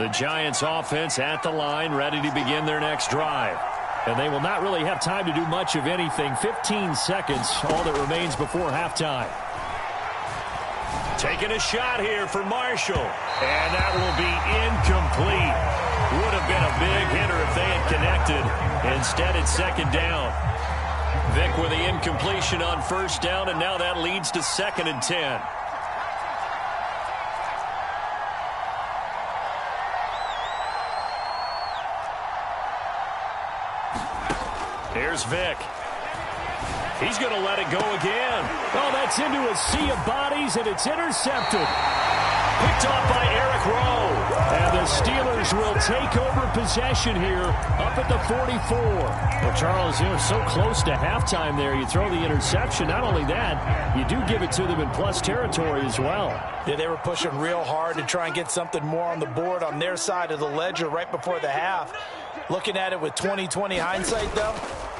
The Giants offense at the line, ready to begin their next drive. And they will not really have time to do much of anything. 15 seconds, all that remains before halftime. Taking a shot here for Marshall. And that will be incomplete. Would have been a big hitter if they had connected. Instead, it's second down. Vic with the incompletion on first down, and now that leads to 2nd and 10. Here's Vic. He's going to let it go again. Oh, that's into a sea of bodies, and it's intercepted. Picked off by Eric Rowe. And the Steelers will take over possession here up at the 44. Well, Charles, you're so close to halftime there. You throw the interception. Not only that, you do give it to them in plus territory as well. Yeah, they were pushing real hard to try and get something more on the board on their side of the ledger right before the half. Looking at it with 20/20 hindsight, though,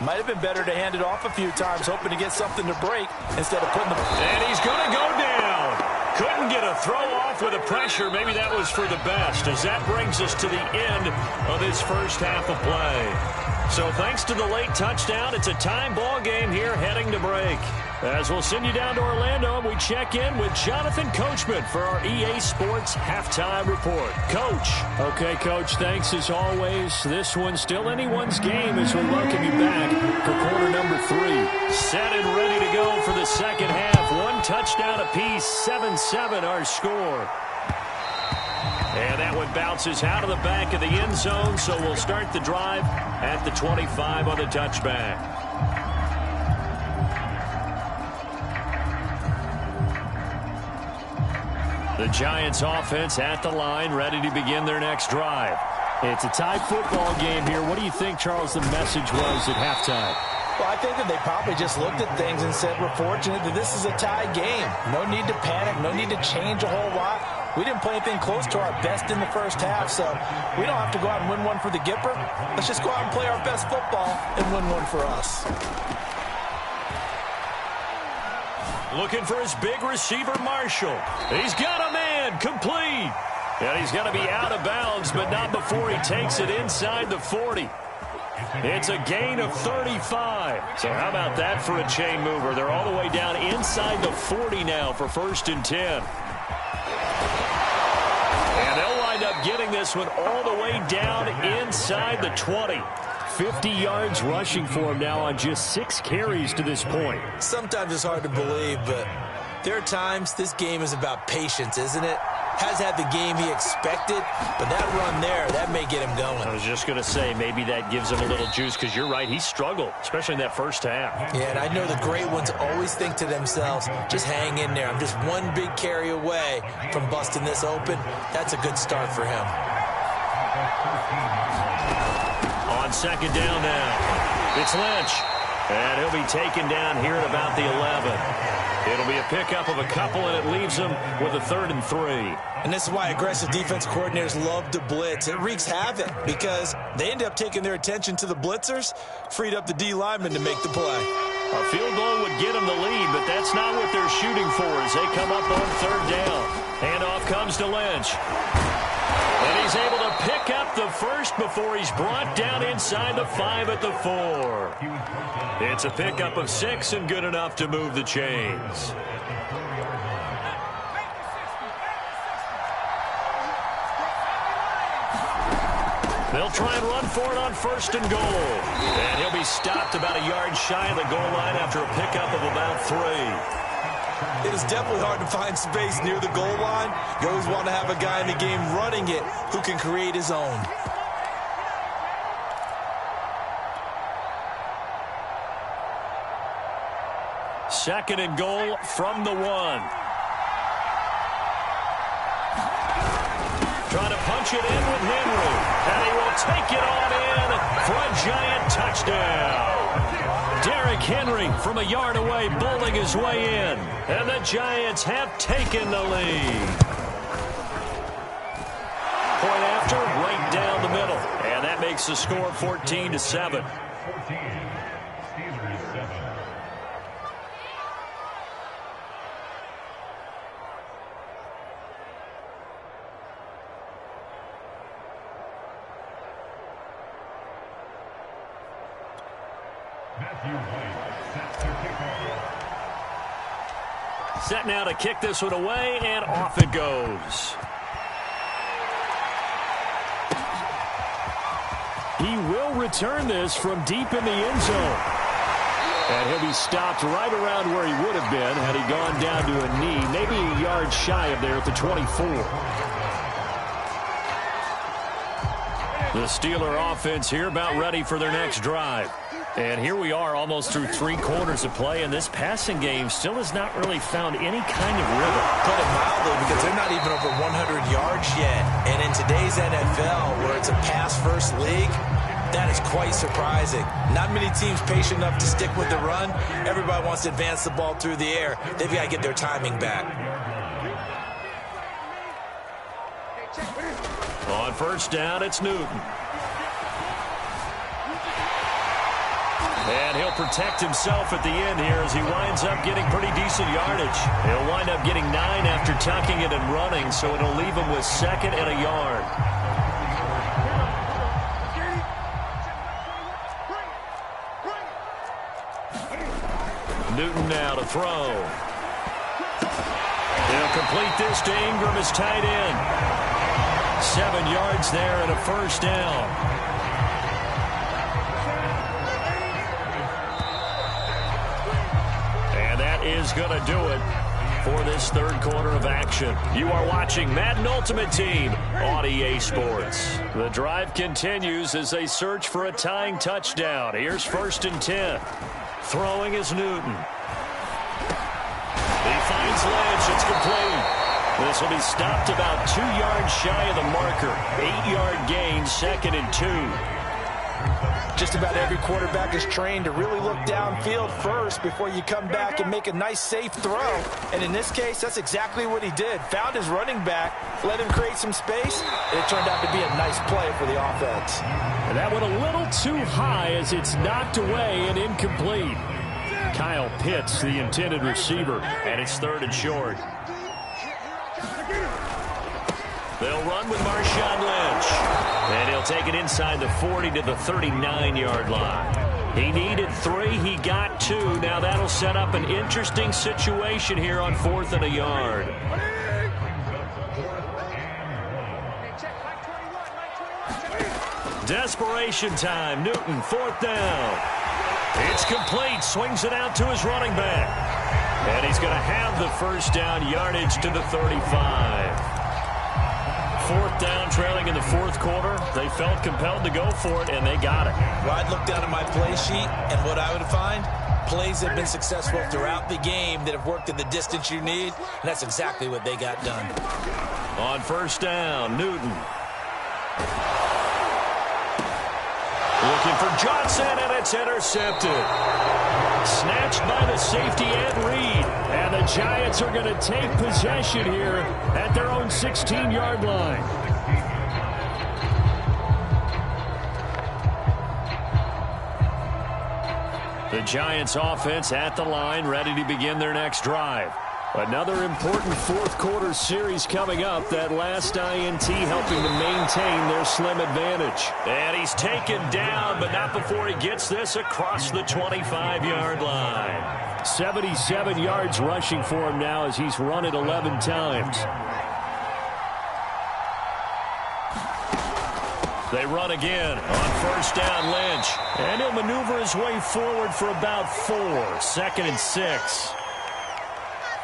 might have been better to hand it off a few times, hoping to get something to break instead of putting the... And he's going to go down. Couldn't get a throw off with the pressure. Maybe that was for the best, as that brings us to the end of this first half of play. So thanks to the late touchdown, it's a time ball game here heading to break. As we'll send you down to Orlando, we check in with Jonathan Coachman for our EA Sports Halftime Report. Coach. Okay, Coach, thanks as always. This one's still anyone's game as we welcome you back for quarter number 3. Set and ready to go for the second half. One touchdown apiece, 7-7 our score. And that one bounces out of the back of the end zone, so we'll start the drive at the 25 on the touchback. The Giants offense at the line, ready to begin their next drive. It's a tie football game here. What do you think, Charles, the message was at halftime? Well, I think that they probably just looked at things and said, we're fortunate that this is a tie game. No need to panic, no need to change a whole lot. We didn't play anything close to our best in the first half, so we don't have to go out and win one for the Gipper. Let's just go out and play our best football and win one for us. Looking for his big receiver, Marshall. He's got a man, complete. And he's going to be out of bounds, but not before he takes it inside the 40. It's a gain of 35. So how about that for a chain mover? They're all the way down inside the 40 now for 1st and 10. And they'll wind up getting this one all the way down inside the 20. 50 yards rushing for him now on just 6 carries to this point. Sometimes it's hard to believe, but there are times this game is about patience, isn't it? Has had the game he expected, but that run there, that may get him going. I was just going to say, maybe that gives him a little juice, because you're right, he struggled, especially in that first half. Yeah, and I know the great ones always think to themselves, just hang in there. I'm just one big carry away from busting this open. That's a good start for him. On second down now, it's Lynch. And he'll be taken down here at about the 11. It'll be a pickup of a couple, and it leaves them with a 3rd and 3. And this is why aggressive defense coordinators love to blitz. It wreaks havoc because they end up taking their attention to the blitzers, freed up the D lineman to make the play. A field goal would get them the lead, but that's not what they're shooting for as they come up on 3rd down. Handoff comes to Lynch. And he's able to pick up the first before he's brought down inside the 5 at the 4. It's a pickup of 6 and good enough to move the chains. They'll try and run for it on 1st and goal. And he'll be stopped about a yard shy of the goal line after a pickup of about 3. It is definitely hard to find space near the goal line. You always want to have a guy in the game running it who can create his own. Second and goal from the 1. Trying to punch it in with Henry. And he will take it on in for a giant touchdown. Derrick Henry from a yard away, bowling his way in. And the Giants have taken the lead. Point after, right down the middle. And that makes the score 14-7. Set now to kick this one away, and off it goes. He will return this from deep in the end zone. And he'll be stopped right around where he would have been had he gone down to a knee, maybe a yard shy of there at the 24. The Steeler offense here about ready for their next drive. And here we are almost through 3 quarters of play, and this passing game still has not really found any kind of rhythm. Put it mildly, because they're not even over 100 yards yet. And in today's NFL, where it's a pass-first league, that is quite surprising. Not many teams patient enough to stick with the run. Everybody wants to advance the ball through the air. They've got to get their timing back. On first down, it's Newton. And he'll protect himself at the end here as he winds up getting pretty decent yardage. He'll wind up getting 9 after tucking it and running, so it'll leave him with 2nd and a yard. Newton now to throw. He'll complete this to Ingram, his tight end. 7 yards there and a first down. Is going to do it for this 3rd quarter of action. You are watching Madden Ultimate Team on EA Sports. The drive continues as they search for a tying touchdown. Here's 1st and 10. Throwing is Newton. He finds Lynch. It's complete. This will be stopped about 2 yards shy of the marker. 8-yard gain, 2nd and 2. Just about every quarterback is trained to really look downfield first before you come back and make a nice, safe throw. And in this case, that's exactly what he did. Found his running back, let him create some space, and it turned out to be a nice play for the offense. And that went a little too high as it's knocked away and incomplete. Kyle Pitts, the intended receiver, and it's 3rd and short. They'll run with Marshawn Lynch. And he'll take it inside the 40 to the 39-yard line. He needed 3. He got 2. Now that'll set up an interesting situation here on 4th and a yard. Desperation time. Newton, 4th down. It's complete. Swings it out to his running back. And he's going to have the first down, yardage to the 35. 4th down, trailing in the 4th quarter. They felt compelled to go for it, and they got it. Well, I'd look down at my play sheet, and what I would find, plays that have been successful throughout the game that have worked in the distance you need, and that's exactly what they got done. On first down, Newton. Looking for Johnson, and it's intercepted. Snatched by the safety Ed Reed. And the Giants are going to take possession here at their own 16-yard line. The Giants offense at the line, ready to begin their next drive. Another important 4th quarter series coming up. That last INT helping to maintain their slim advantage. And he's taken down, but not before he gets this across the 25-yard line. 77 yards rushing for him now as he's run it 11 times. They run again on first down, Lynch. And he'll maneuver his way forward for about 4. 2nd and 6.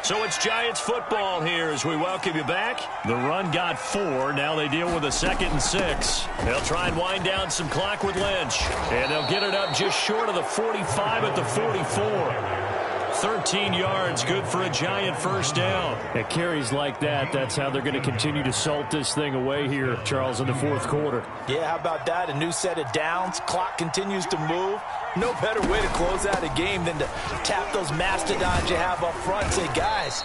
So it's Giants football here as we welcome you back. The run got 4. Now they deal with a 2nd and 6. They'll try and wind down some clock with Lynch. And they'll get it up just short of the 45 at the 44. 13 yards, good for a Giant first down. At carries like that, that's how they're going to continue to salt this thing away here, Charles, in the 4th quarter. Yeah, how about that? A new set of downs. Clock continues to move. No better way to close out a game than to tap those mastodons you have up front and say, guys,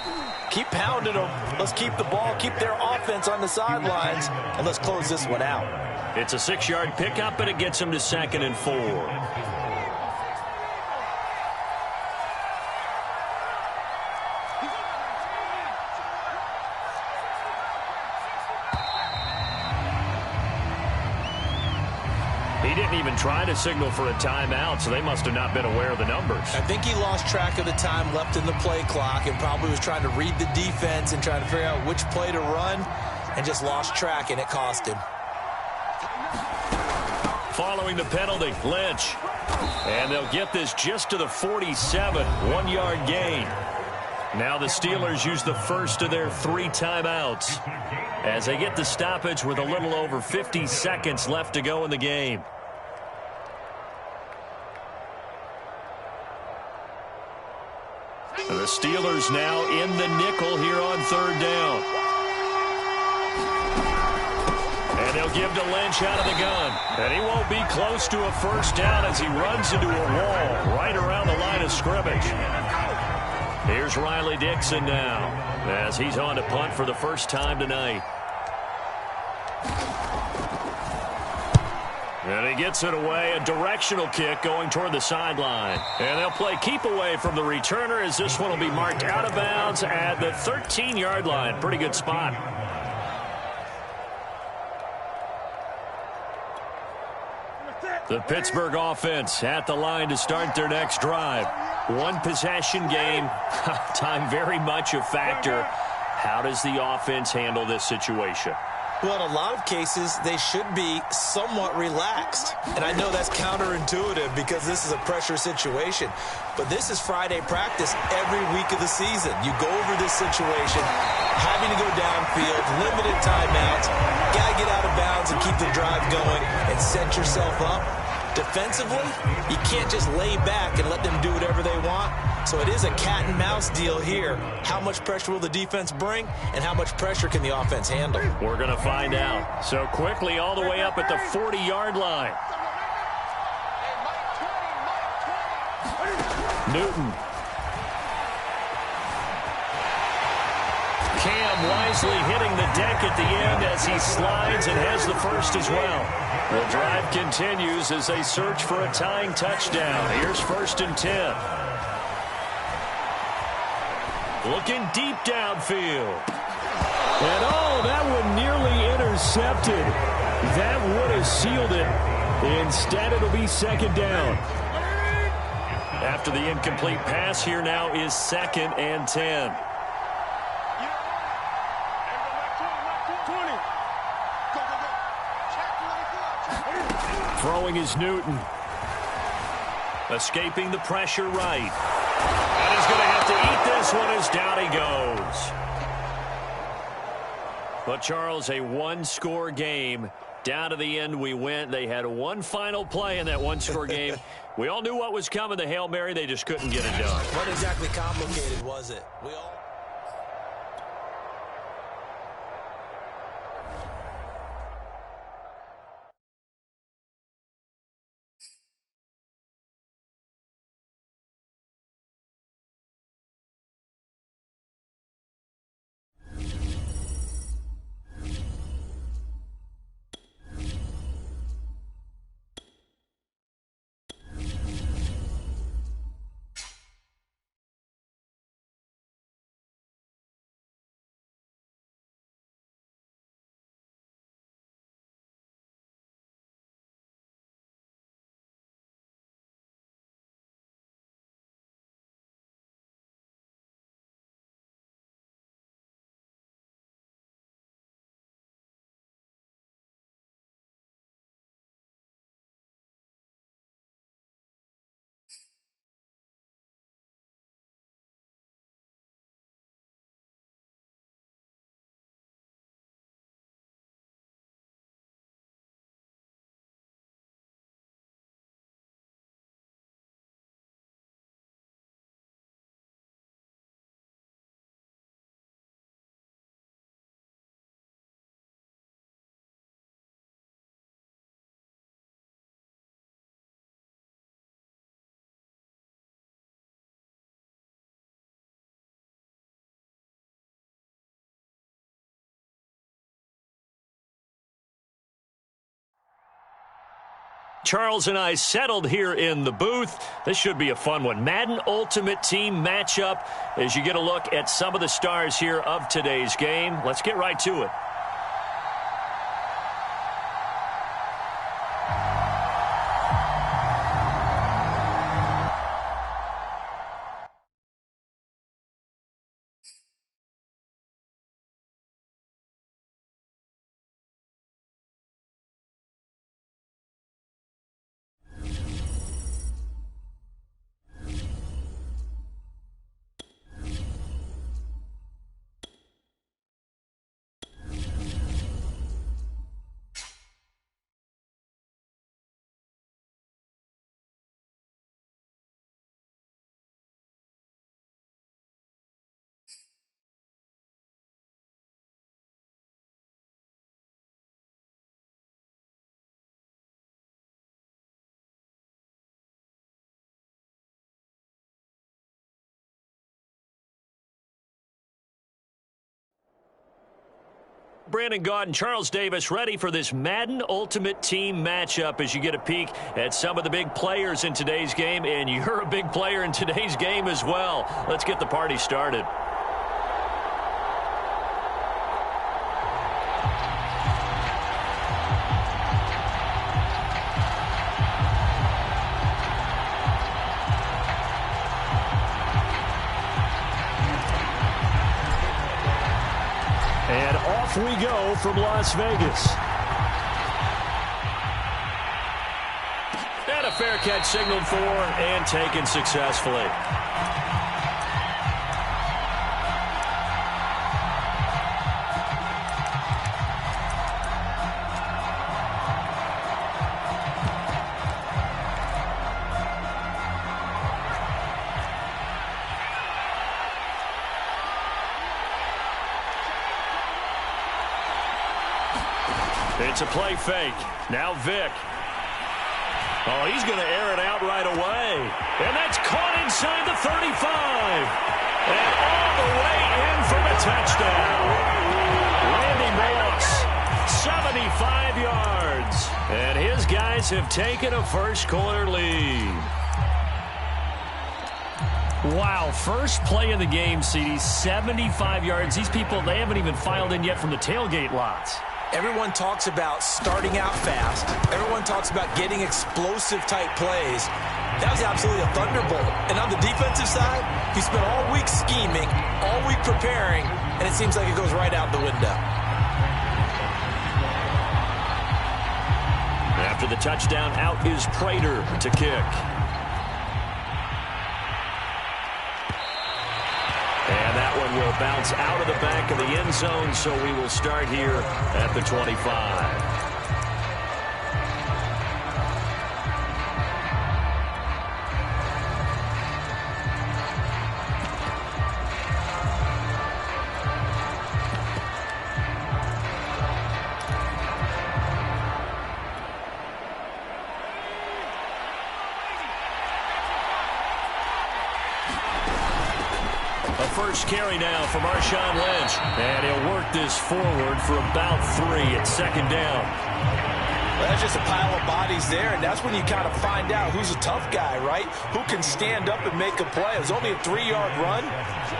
keep pounding them. Let's keep the ball, keep their offense on the sidelines, and let's close this one out. It's a 6-yard pickup, and it gets them to 2nd and 4. He didn't even try to signal for a timeout, so they must have not been aware of the numbers. I think he lost track of the time left in the play clock and probably was trying to read the defense and trying to figure out which play to run and just lost track, and it cost him. Following the penalty, Lynch. And they'll get this just to the 47, 1-yard gain. Now the Steelers use the first of their 3 timeouts as they get the stoppage with a little over 50 seconds left to go in the game. The Steelers now in the nickel here on 3rd down. And they'll give to Lynch out of the gun. And he won't be close to a first down as he runs into a wall right around the line of scrimmage. Here's Riley Dixon now as he's on to punt for the first time tonight. And he gets it away, a directional kick going toward the sideline. And they'll play keep away from the returner as this one will be marked out of bounds at the 13-yard line. Pretty good spot. The Pittsburgh offense at the line to start their next drive. 1 possession game. Time very much a factor. How does the offense handle this situation? Well, in a lot of cases, they should be somewhat relaxed. And I know that's counterintuitive because this is a pressure situation. But this is Friday practice every week of the season. You go over this situation, having to go downfield, limited timeouts, got to get out of bounds and keep the drive going and set yourself up. Defensively, you can't just lay back and let them do whatever they want. So it is a cat and mouse deal here. How much pressure will the defense bring, and how much pressure can the offense handle? We're going to find out. So quickly all the way up at the 40-yard line. Newton. Cam wisely hitting the deck at the end as he slides and has the first as well. The drive continues as they search for a tying touchdown. Here's 1st and 10. Looking deep downfield. And that one nearly intercepted. That would have sealed it. Instead, it'll be 2nd down. After the incomplete pass, here now is 2nd and 10. Throwing is Newton. Escaping the pressure right. And he's going to have to eat this one as down he goes. But, Charles, a 1-score game. Down to the end we went. They had one final play in that 1-score game. We all knew what was coming, the Hail Mary. They just couldn't get it done. What exactly complicated was it? Charles and I settled here in the booth. This should be a fun one. Madden Ultimate Team matchup as you get a look at some of the stars here of today's game. Let's get right to it. Brandon Gaud and Charles Davis ready for this Madden Ultimate Team matchup as you get a peek at some of the big players in today's game, and you're a big player in today's game as well. Let's get the party started. And off we go from Las Vegas. And a fair catch signaled for and taken successfully. It's a play fake. Now Vick. Oh, he's going to air it out right away. And that's caught inside the 35. And all the way in for the touchdown. Randy Moss, 75 yards. And his guys have taken a first-quarter lead. Wow, first play of the game, CD, 75 yards. These people, they haven't even filed in yet from the tailgate lots. Everyone talks about starting out fast. Everyone talks about getting explosive-type plays. That was absolutely a thunderbolt. And on the defensive side, he spent all week scheming, all week preparing, and it seems like it goes right out the window. After the touchdown, out is Prater to kick. And that one will bounce out of the back of the end zone, so we will start here at the 25. First carry now for Marshawn Lynch. And he'll work this forward for about 3 at second down. Well, that's just a pile of bodies there, and that's when you kind of find out who's a tough guy, right? Who can stand up and make a play. It was only a 3-yard run,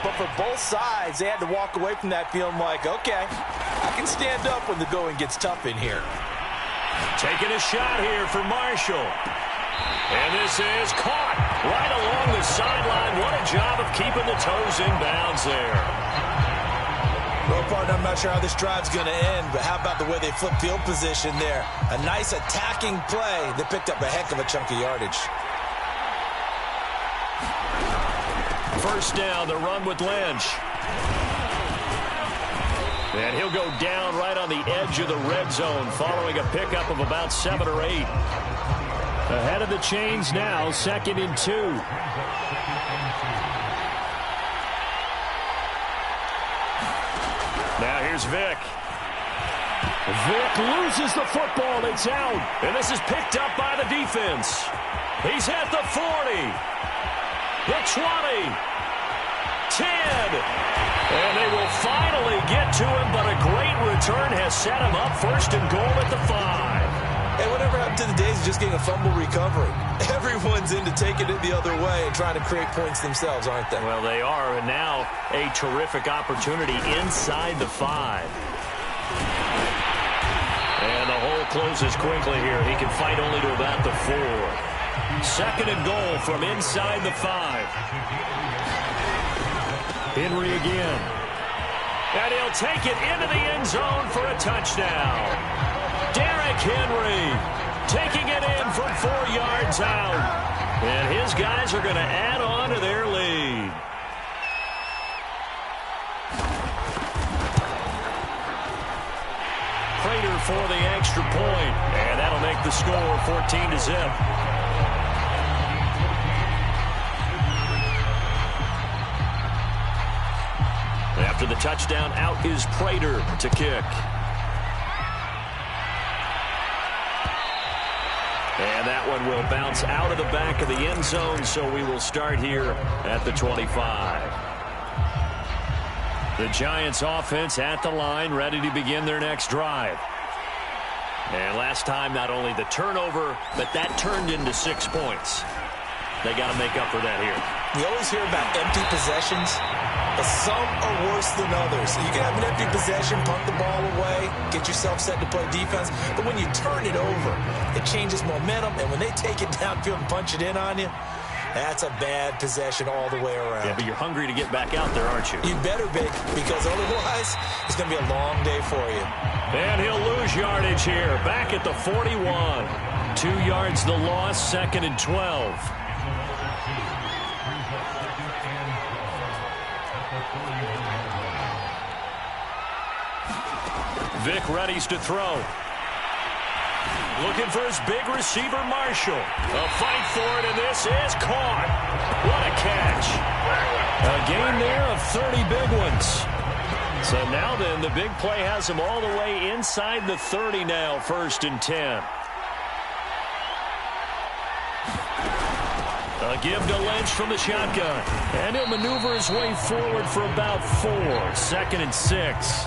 but for both sides, they had to walk away from that feeling like, okay, I can stand up when the going gets tough in here. Taking a shot here for Marshall. And this is caught right along the sideline. What a job of keeping the toes in bounds there. Well, partner, I'm not sure how this drive's going to end, but how about the way they flip field position there? A nice attacking play that picked up a heck of a chunk of yardage. First down, the run with Lynch. And he'll go down right on the edge of the red zone following a pickup of about 7 or 8. Ahead of the chains now, 2nd and 2. Now here's Vick. Vick loses the football. It's out. And this is picked up by the defense. He's at the 40. The 20. 10. And they will finally get to him, but a great return has set him up 1st and goal at the 5. Hey, whatever happened to the days of just getting a fumble recovery? Everyone's into taking it the other way and trying to create points themselves, aren't they? Well, they are, and now a terrific opportunity inside the 5. And the hole closes quickly here. He can fight only to about the 4. 2nd and goal from inside the 5. Henry again. And he'll take it into the end zone for a touchdown. Derrick Henry taking it in from 4 yards out. And his guys are going to add on to their lead. Prater for the extra point. And that'll make the score 14-0. After the touchdown, out is Prater to kick. And that one will bounce out of the back of the end zone, so we will start here at the 25. The Giants offense at the line, ready to begin their next drive. And last time, not only the turnover, but that turned into 6 points. They got to make up for that here. You always hear about empty possessions, but some are worse than others. You can have an empty possession, punt the ball away, get yourself set to play defense, but when you turn it over, it changes momentum, and when they take it downfield and punch it in on you, that's a bad possession all the way around. Yeah, but you're hungry to get back out there, aren't you? You better be, because otherwise, it's going to be a long day for you. And he'll lose yardage here, back at the 41. 2 yards the loss, 2nd and 12. Vic readies to throw. Looking for his big receiver, Marshall. A fight for it, and this is caught. What a catch. A gain there of 30 big ones. So now then, the big play has him all the way inside the 30 now, 1st and 10. A give to Lynch from the shotgun. And he'll maneuver his way forward for about 4. 2nd and 6.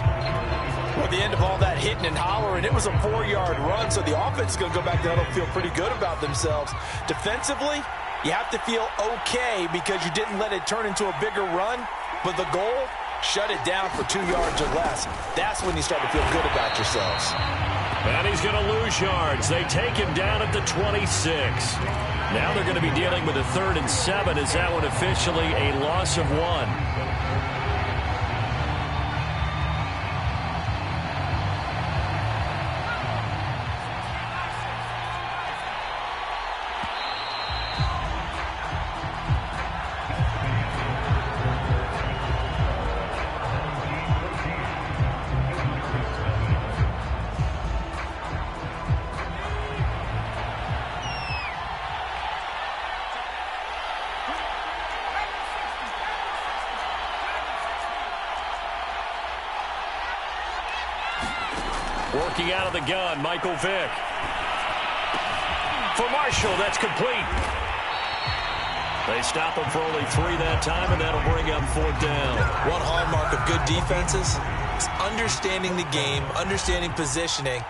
Well, at the end of all that hitting and hollering, it was a 4-yard run, so the offense is going to go back there and feel pretty good about themselves. Defensively, you have to feel okay because you didn't let it turn into a bigger run, but the goal, shut it down for 2 yards or less. That's when you start to feel good about yourselves. And he's going to lose yards. They take him down at the 26. Now they're going to be dealing with a 3rd and 7. Is that one officially a loss of 1? Working out of the gun, Michael Vick. For Marshall, that's complete. They stop him for only 3 that time, and that'll bring up 4th down. One hallmark of good defenses is understanding the game, understanding positioning,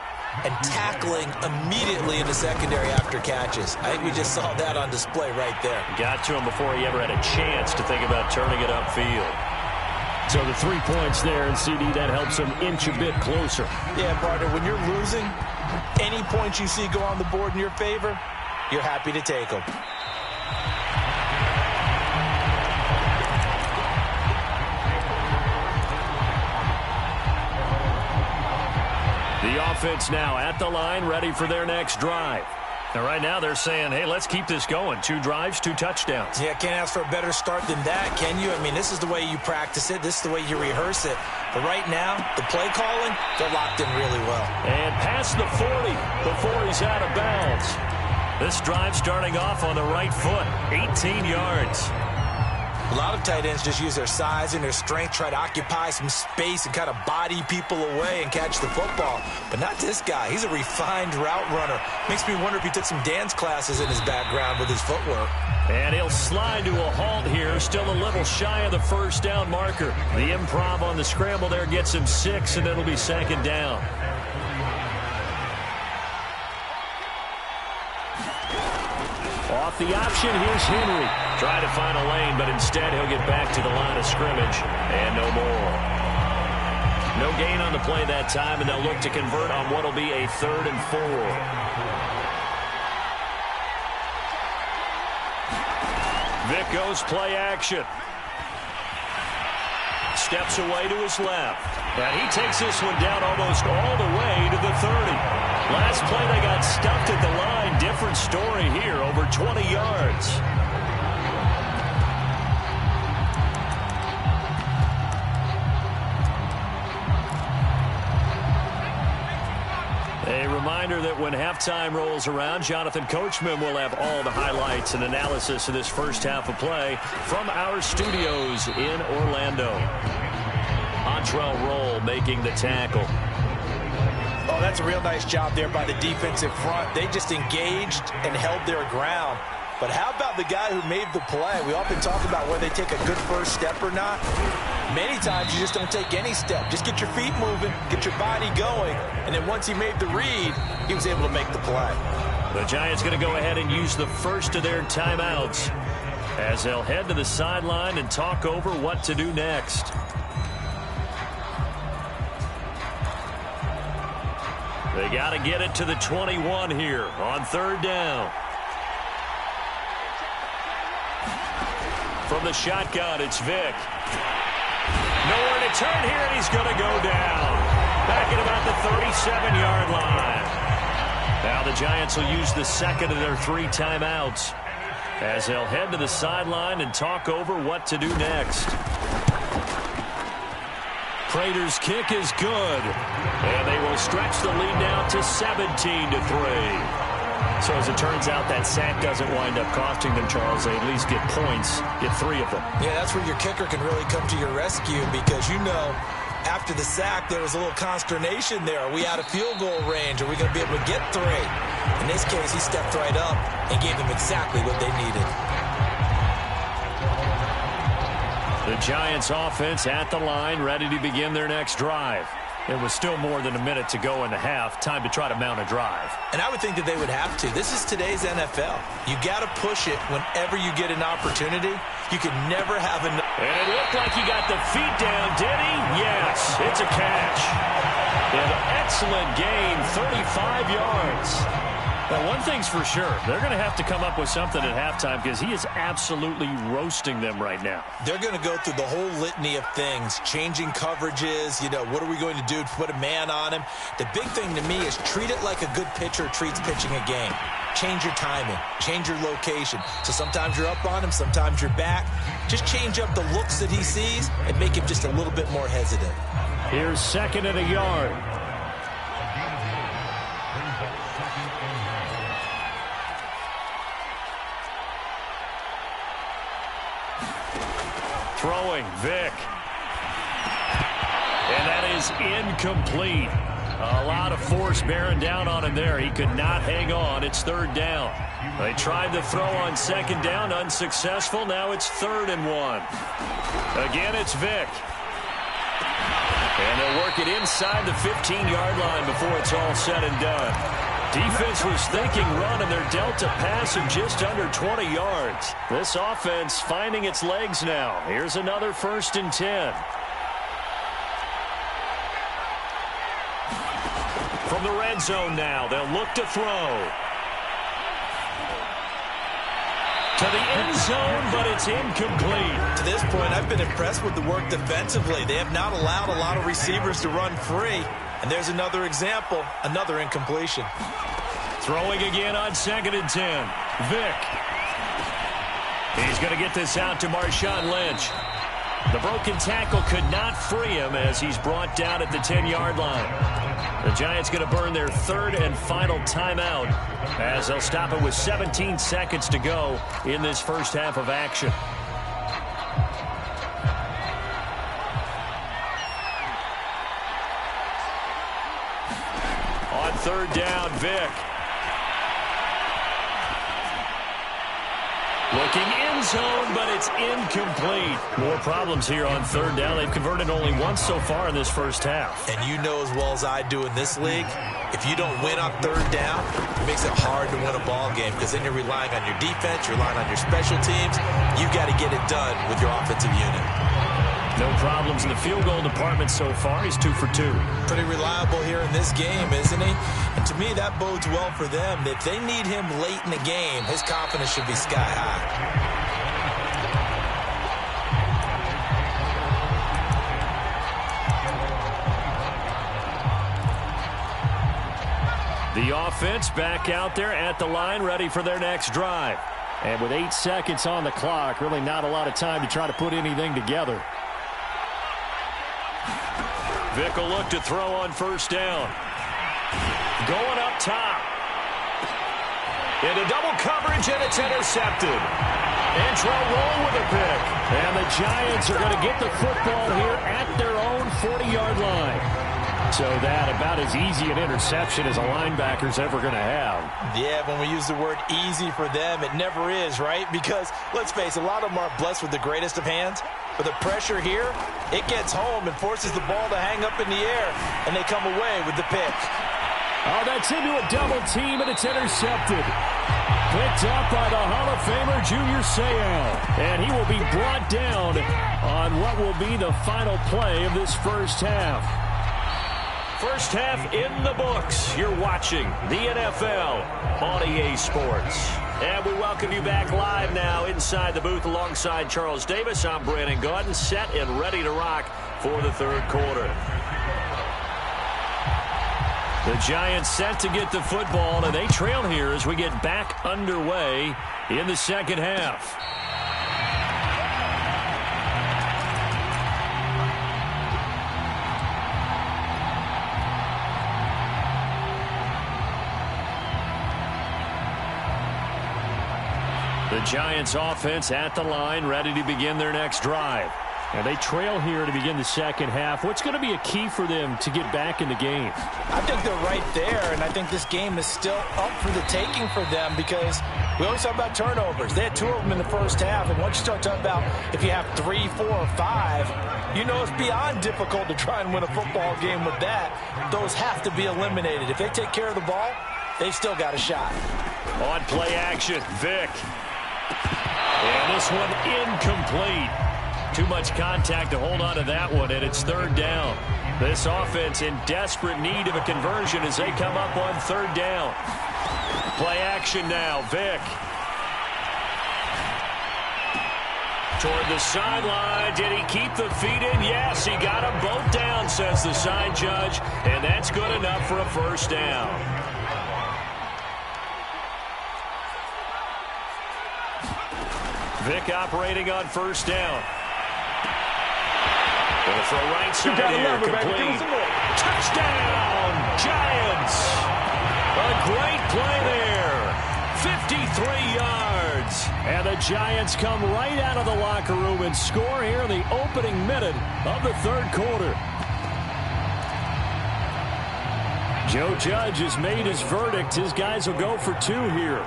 and tackling immediately in the secondary after catches. I think we just saw that on display right there. Got to him before he ever had a chance to think about turning it upfield. So the 3 points there, and CD, that helps him inch a bit closer. Yeah, partner, when you're losing, any points you see go on the board in your favor, you're happy to take them. The offense now at the line, ready for their next drive. Now, right now, they're saying, hey, let's keep this going. 2 drives, 2 touchdowns. Yeah, can't ask for a better start than that, can you? I mean, this is the way you practice it. This is the way you rehearse it. But right now, the play calling, they're locked in really well. And past the 40 before he's out of bounds. This drive starting off on the right foot, 18 yards. A lot of tight ends just use their size and their strength, try to occupy some space and kind of body people away and catch the football. But not this guy. He's a refined route runner. Makes me wonder if he took some dance classes in his background with his footwork. And he'll slide to a halt here, still a little shy of the 1st down marker. The improv on the scramble there gets him 6, and it'll be 2nd down. Off the option, here's Henry. Try to find a lane, but instead he'll get back to the line of scrimmage. And no more. No gain on the play that time, and they'll look to convert on what will be a 3rd and 4. Vic goes play action. Steps away to his left. And he takes this one down almost all the way to the 30. Last play, they got stuffed at the line. Different story here, over 20 yards. A reminder that when halftime rolls around, Jonathan Coachman will have all the highlights and analysis of this first half of play from our studios in Orlando. Montrell Roll making the tackle. Oh, that's a real nice job there by the defensive front. They just engaged and held their ground. But how about the guy who made the play? We often talk about whether they take a good first step or not. Many times you just don't take any step. Just get your feet moving, get your body going, and then once he made the read, he was able to make the play. The Giants going to go ahead and use the first of their timeouts as they'll head to the sideline and talk over what to do next. They got to get it to the 21 here on third down. From the shotgun, it's Vick. Nowhere to turn here, and he's going to go down. Back at about the 37-yard line. Now the Giants will use the second of their 3 timeouts as they'll head to the sideline and talk over what to do next. Prater's kick is good, and they will stretch the lead now to 17-3. So as it turns out, that sack doesn't wind up costing them, Charles. They at least get points, get 3 of them. Yeah, that's where your kicker can really come to your rescue because, you know, after the sack, there was a little consternation there. Are we out of field goal range? Are we going to be able to get 3? In this case, he stepped right up and gave them exactly what they needed. The Giants offense at the line, ready to begin their next drive. It was still more than a minute to go in the half. Time to try to mount a drive. And I would think that they would have to. This is today's NFL. You got to push it whenever you get an opportunity. You can never have enough. And it looked like he got the feet down, did he? Yes, it's a catch. An excellent gain, 35 yards. Now, one thing's for sure. They're going to have to come up with something at halftime because he is absolutely roasting them right now. They're going to go through the whole litany of things, changing coverages. You know, what are we going to do to put a man on him? The big thing to me is treat it like a good pitcher treats pitching a game. Change your timing. Change your location. So sometimes you're up on him, sometimes you're back. Just change up the looks that he sees and make him just a little bit more hesitant. Here's 2nd and a yard. Throwing, Vick. And that is incomplete. A lot of force bearing down on him there. He could not hang on. It's 3rd down. They tried to throw on 2nd down, unsuccessful. Now it's 3rd and 1. Again, it's Vick. And they'll work it inside the 15-yard line before it's all said and done. Defense was thinking run, and they're dealt a pass of just under 20 yards. This offense finding its legs now. Here's another 1st and 10. From the red zone now, they'll look to throw. To the end zone, but it's incomplete. To this point, I've been impressed with the work defensively. They have not allowed a lot of receivers to run free. And there's another example, another incompletion. Throwing again on 2nd and 10. Vick. He's going to get this out to Marshawn Lynch. The broken tackle could not free him as he's brought down at the 10-yard line. The Giants going to burn their 3rd and final timeout as they'll stop it with 17 seconds to go in this first half of action. On 3rd down, Vick. Looking end zone, but it's incomplete. More problems here on 3rd down. They've converted only once so far in this first half. And you know as well as I do in this league, if you don't win on 3rd down, it makes it hard to win a ball game because then you're relying on your defense, you're relying on your special teams. You've got to get it done with your offensive unit. No problems in the field goal department so far. He's 2 for 2. Pretty reliable here in this game, isn't he? And to me, that bodes well for them. If they need him late in the game, his confidence should be sky high. The offense back out there at the line, ready for their next drive. And with 8 seconds on the clock, really not a lot of time to try to put anything together. Vick will look to throw on 1st down. Going up top. Into double coverage, and it's intercepted. Antrell Roll with a pick. And the Giants are going to get the football here at their own 40-yard line. So that about as easy an interception as a linebacker's ever going to have. Yeah, when we use the word easy for them, it never is, right? Because, let's face it, a lot of them aren't blessed with the greatest of hands. But the pressure here, it gets home and forces the ball to hang up in the air, and they come away with the pick. Oh, that's into a double team, and it's intercepted. Picked up by the Hall of Famer, Junior Seau. And he will be brought down on what will be the final play of this first half. First half in the books. You're watching the NFL on EA Sports. And we welcome you back live now inside the booth alongside Charles Davis. I'm Brandon Gaudin, set and ready to rock for the third quarter. The Giants set to get the football, and they trail here as we get back underway in the second half. The Giants offense at the line, ready to begin their next drive. And they trail here to begin the second half. What's going to be a key for them to get back in the game? I think they're right there, and I think this game is still up for the taking for them because we always talk about turnovers. They had 2 of them in the first half, and once you start talking about if you have 3, 4, or 5, you know it's beyond difficult to try and win a football game with that. Those have to be eliminated. If they take care of the ball, they've still got a shot. On play action, Vick. And this one incomplete. Too much contact to hold on to that one, and it's third down. This offense in desperate need of a conversion as they come up on third down. Play action now, Vick. Toward the sideline. Did he keep the feet in? Yes, he got them both down, says the side judge, and that's good enough for a first down. Vick operating on first down. Gonna throw right side here, complete. Touchdown, Giants! A great play there. 53 yards. And the Giants come right out of the locker room and score here in the opening minute of the third quarter. Joe Judge has made his verdict. His guys will go for 2 here.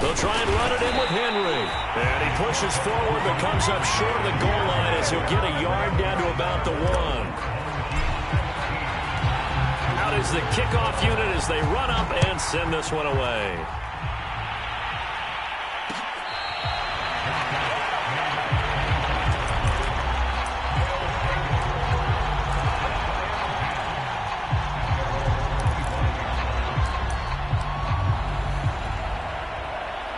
They'll try and run it in with Henry. And he pushes forward but comes up short of the goal line as he'll get a yard down to about the 1. Out is the kickoff unit as they run up and send this one away.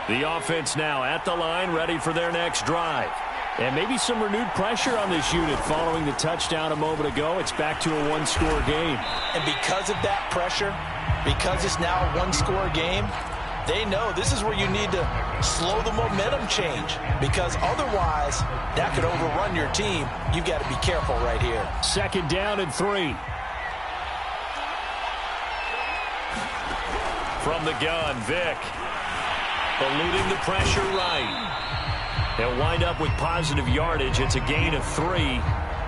The offense now at the line, ready for their next drive. And maybe some renewed pressure on this unit following the touchdown a moment ago. It's back to a one-score game. And because of that pressure, because it's now a one-score game, they know this is where you need to slow the momentum change. Because otherwise, that could overrun your team. You've got to be careful right here. Second down and 3. From the gun, Vick. Eluding the pressure right. They'll wind up with positive yardage. It's a gain of 3,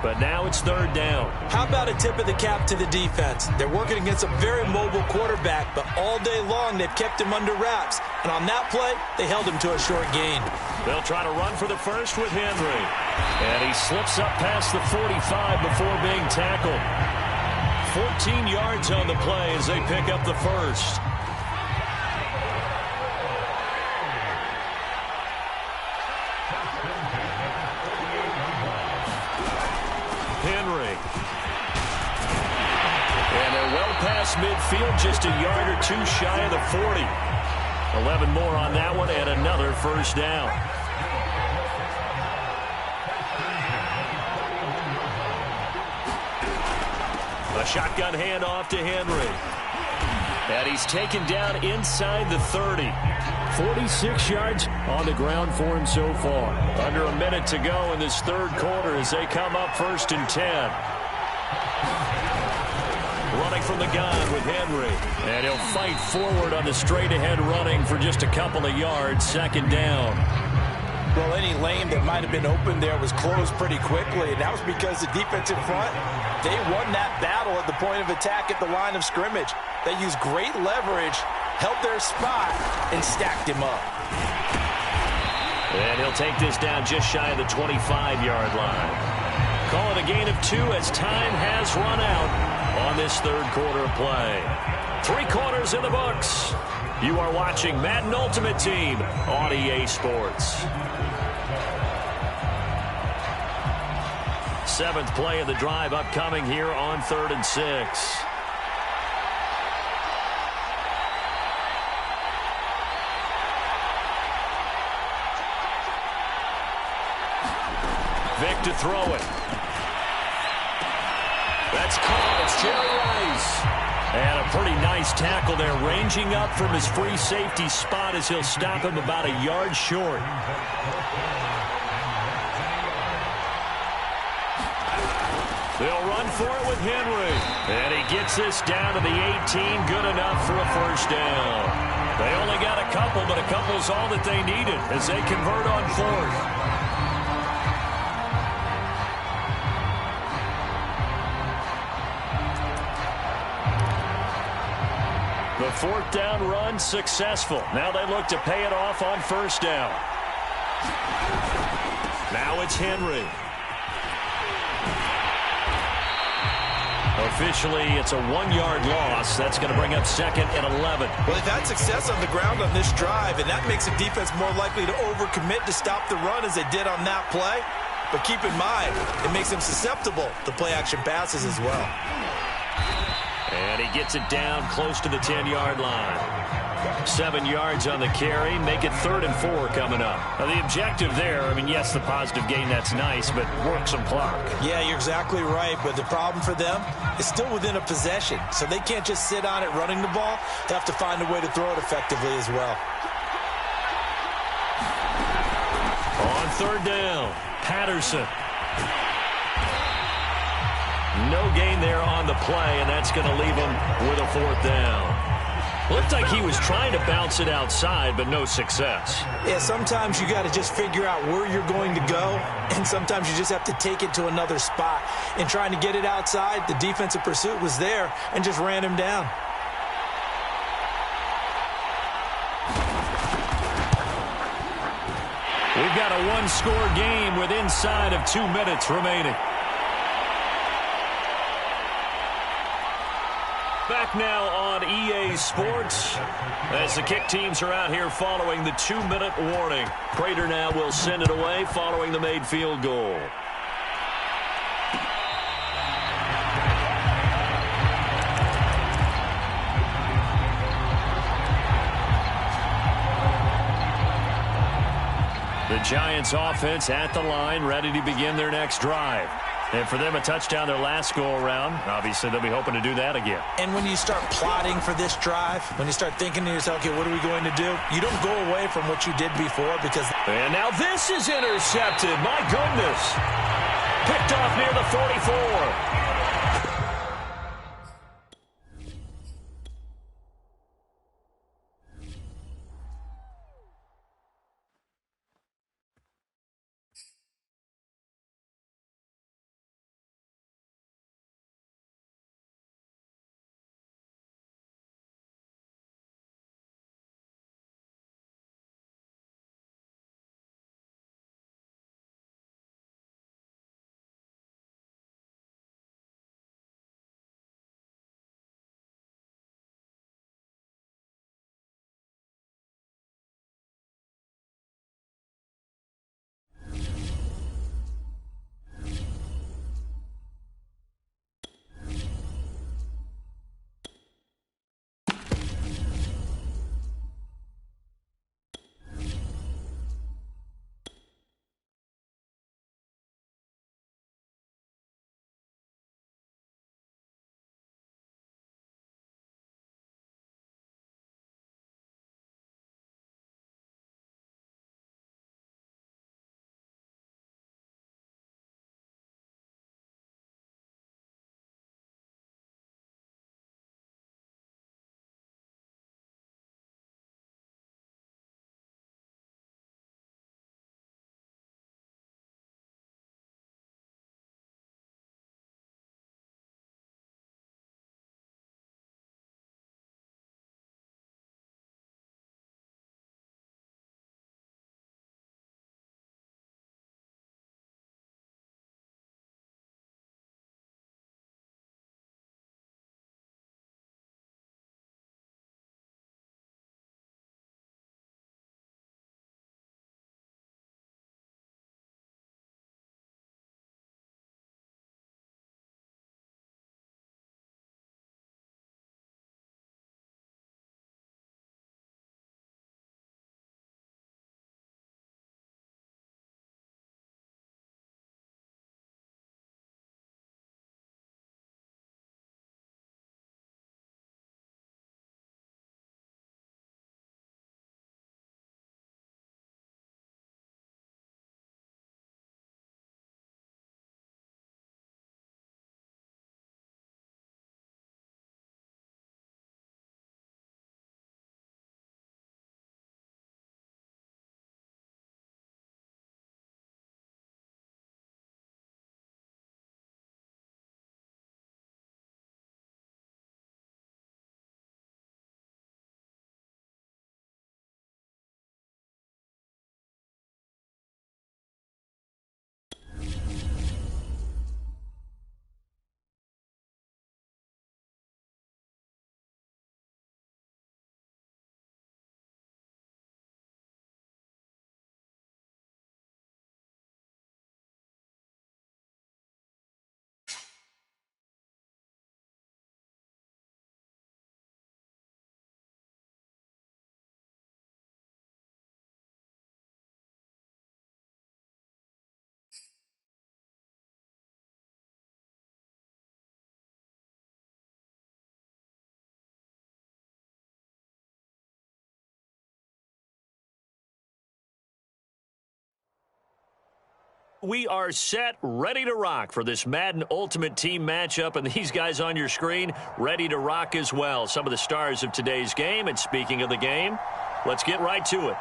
but now it's third down. How about a tip of the cap to the defense? They're working against a very mobile quarterback, but all day long they've kept him under wraps. And on that play, they held him to a short gain. They'll try to run for the first with Henry. And he slips up past the 45 before being tackled. 14 yards on the play as they pick up the first. Henry. And they're well past midfield, just a yard or 2 shy of the 40. 11 more on that one and another first down. A shotgun handoff to Henry. And he's taken down inside the 30. 46 yards on the ground for him so far. Under a minute to go in this third quarter as they come up first and 10. Running from the gun with Henry. And he'll fight forward on the straight-ahead running for just a couple of yards. Second down. Well, any lane that might have been open there was closed pretty quickly, and that was because the defensive front, they won that battle at the point of attack at the line of scrimmage. They used great leverage, held their spot, and stacked him up. And he'll take this down just shy of the 25-yard line. Call it a gain of 2 as time has run out on this third quarter of play. 3 quarters in the books. You are watching Madden Ultimate Team on EA Sports. 7th play of the drive upcoming here on 3rd and 6. Vic to throw it. That's caught. It's Jerry Rice. And a pretty nice tackle there, ranging up from his free safety spot as he'll stop him about a yard short. They'll run for it with Henry. And he gets this down to the 18, good enough for a first down. They only got a couple, but a couple's all that they needed as they convert on 4th. The 4th down run successful. Now they look to pay it off on 1st down. Now it's Henry. Officially, it's a 1-yard loss. That's going to bring up 2nd and 11. Well, they've had success on the ground on this drive, and that makes the defense more likely to overcommit to stop the run as they did on that play. But keep in mind, it makes them susceptible to play-action passes as well. And he gets it down close to the 10-yard line. 7 yards on the carry. Make it 3rd and 4 coming up. Now, the objective there, I mean, yes, the positive gain, that's nice, but work some clock. Yeah, you're exactly right, but the problem for them is still within a possession, so they can't just sit on it running the ball. They have to find a way to throw it effectively as well. On 3rd down, Patterson. No gain there on the play, and that's going to leave him with a 4th down. Looked like he was trying to bounce it outside, but no success. Yeah, sometimes you got to just figure out where you're going to go, and sometimes you just have to take it to another spot. And trying to get it outside, the defensive pursuit was there and just ran him down. We've got a 1-score game with inside of 2 minutes remaining. Back now on EA Sports as the kick teams are out here following the 2-minute warning. Prater now will send it away following the made field goal. The Giants offense at the line, ready to begin their next drive. And for them, a touchdown their last go-around. Obviously, they'll be hoping to do that again. And when you start plotting for this drive, when you start thinking to yourself, okay, what are we going to do? You don't go away from what you did before because... And now this is intercepted. My goodness. Picked off near the 44. We are set, ready to rock for this Madden Ultimate Team matchup, and these guys on your screen ready to rock as well. Some of the stars of today's game, and speaking of the game, let's get right to it.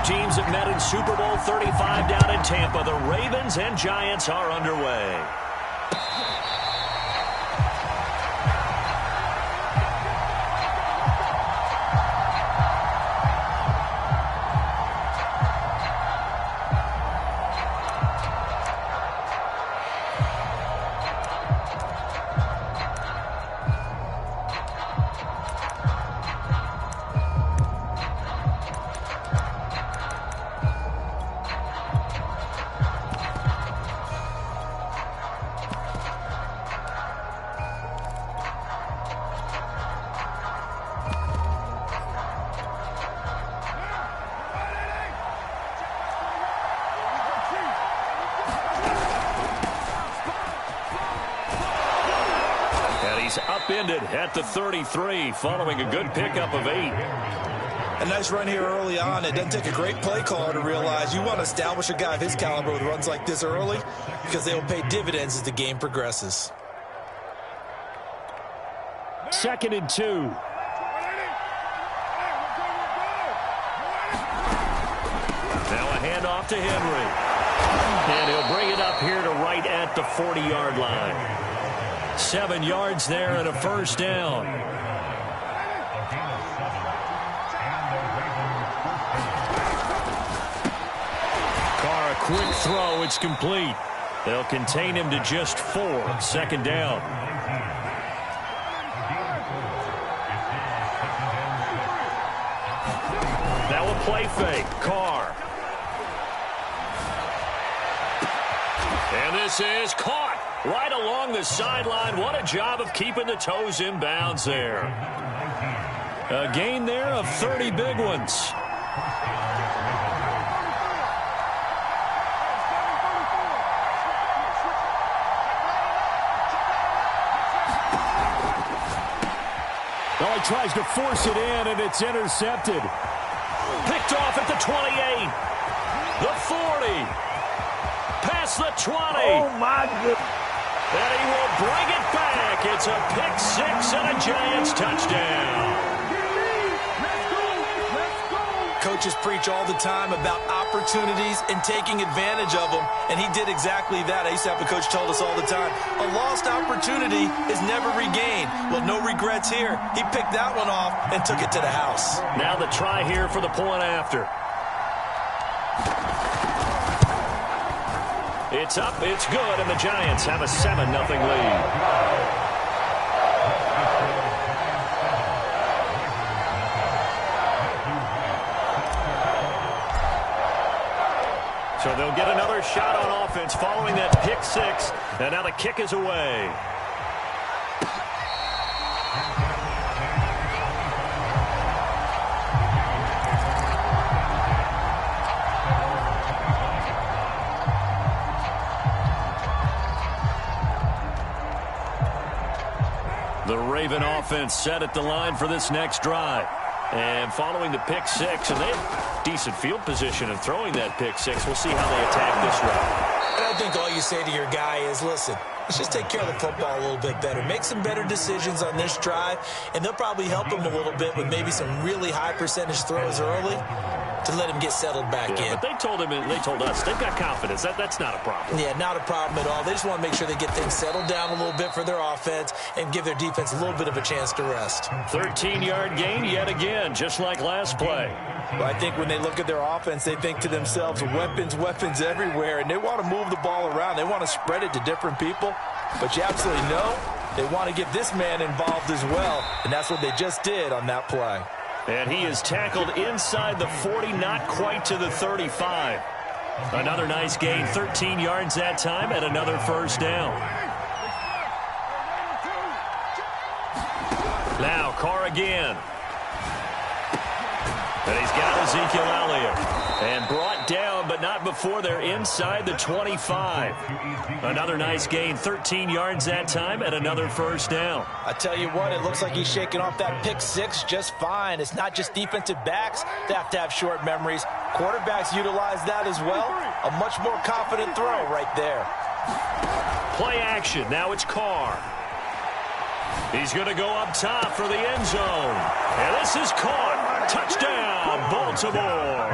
Teams have met in Super Bowl 35 down in Tampa. The Ravens and Giants are underway. Upended at the 33 following a good pickup of 8. A nice run here early on. It doesn't take a great play caller to realize you want to establish a guy of his caliber with runs like this early because they will pay dividends as the game progresses. 2nd and 2. Now a handoff to Henry. And he'll bring it up here to right at the 40-yard line. 7 yards there and a first down. Carr, a quick throw. It's complete. They'll contain him to just 4. 2nd down. Now a play fake. Carr. And this is caught. Right along the sideline. What a job of keeping the toes in bounds there. A gain there of 30 big ones. Well, he tries to force it in, and it's intercepted. Picked off at the 28. The 40. Past the 20. Oh, my goodness. And he will bring it back. It's a pick 6 and a Giants touchdown. Coaches preach all the time about opportunities and taking advantage of them, and he did exactly that. I used to have a coach told us all the time, a lost opportunity is never regained. Well, no regrets here. He picked that one off and took it to the house. Now the try here for the point after. It's up, it's good, and the Giants have a 7-0 lead. So they'll get another shot on offense following that pick 6, and now the kick is away. The Raven offense set at the line for this next drive. And following the pick 6, and they have decent field position in throwing that pick 6. We'll see how they attack this route. And I think all you say to your guy is, listen, let's just take care of the football a little bit better. Make some better decisions on this drive, and they'll probably help him a little bit with maybe some really high percentage throws early to let him get settled back in. But they told us they've got confidence. That's not a problem. Yeah, not a problem at all. They just want to make sure they get things settled down a little bit for their offense and give their defense a little bit of a chance to rest. 13-yard gain yet again, just like last play. Well, I think when they look at their offense, they think to themselves, weapons everywhere, and they want to move the ball around. They want to spread it to different people, but you absolutely know they want to get this man involved as well, and that's what they just did on that play. And he is tackled inside the 40, not quite to the 35. Another nice gain, 13 yards that time, and another first down. Now Carr again. And he's got Ezekiel Elliott. And brought down, but not before they're inside the 25. Another nice gain, 13 yards that time, and another first down. I tell you what, it looks like he's shaking off that pick six just fine. It's not just defensive backs that have to have short memories. Quarterbacks utilize that as well. A much more confident throw right there. Play action. Now it's Carr. He's going to go up top for the end zone. And this is caught. Touchdown, Baltimore.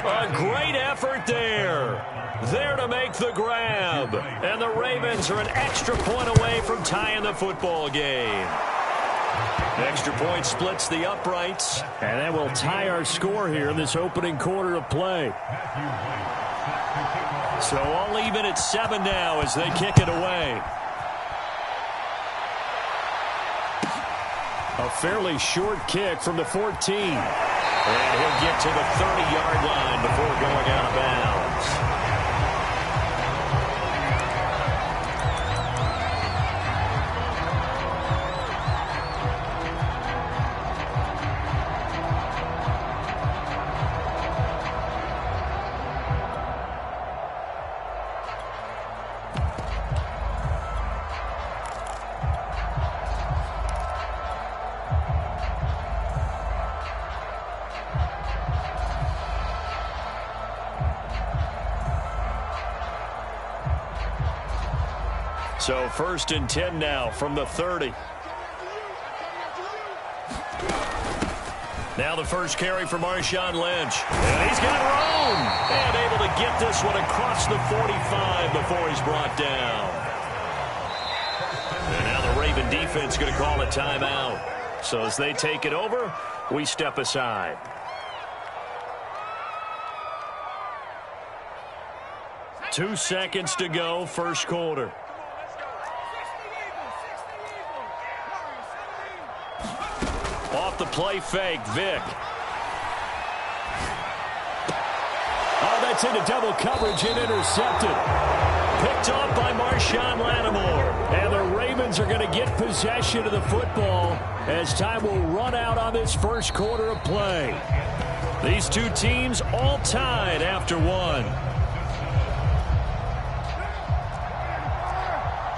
A great effort there. There to make the grab. And the Ravens are an extra point away from tying the football game. Extra point splits the uprights. And that will tie our score here in this opening quarter of play. So all even at 7 now as they kick it away. A fairly short kick from the 14. And he'll get to the 30-yard line before going out of bounds. So 1st and 10 now from the 30. Now the first carry for Marshawn Lynch. And he's got room. And able to get this one across the 45 before he's brought down. And now the Raven defense going to call a timeout. So as they take it over, we step aside. Two seconds to go, first quarter. Off the play fake, Vick. Oh, that's into double coverage and intercepted. Picked off by Marshawn Lattimore. And the Ravens are going to get possession of the football as time will run out on this first quarter of play. These two teams all tied after one.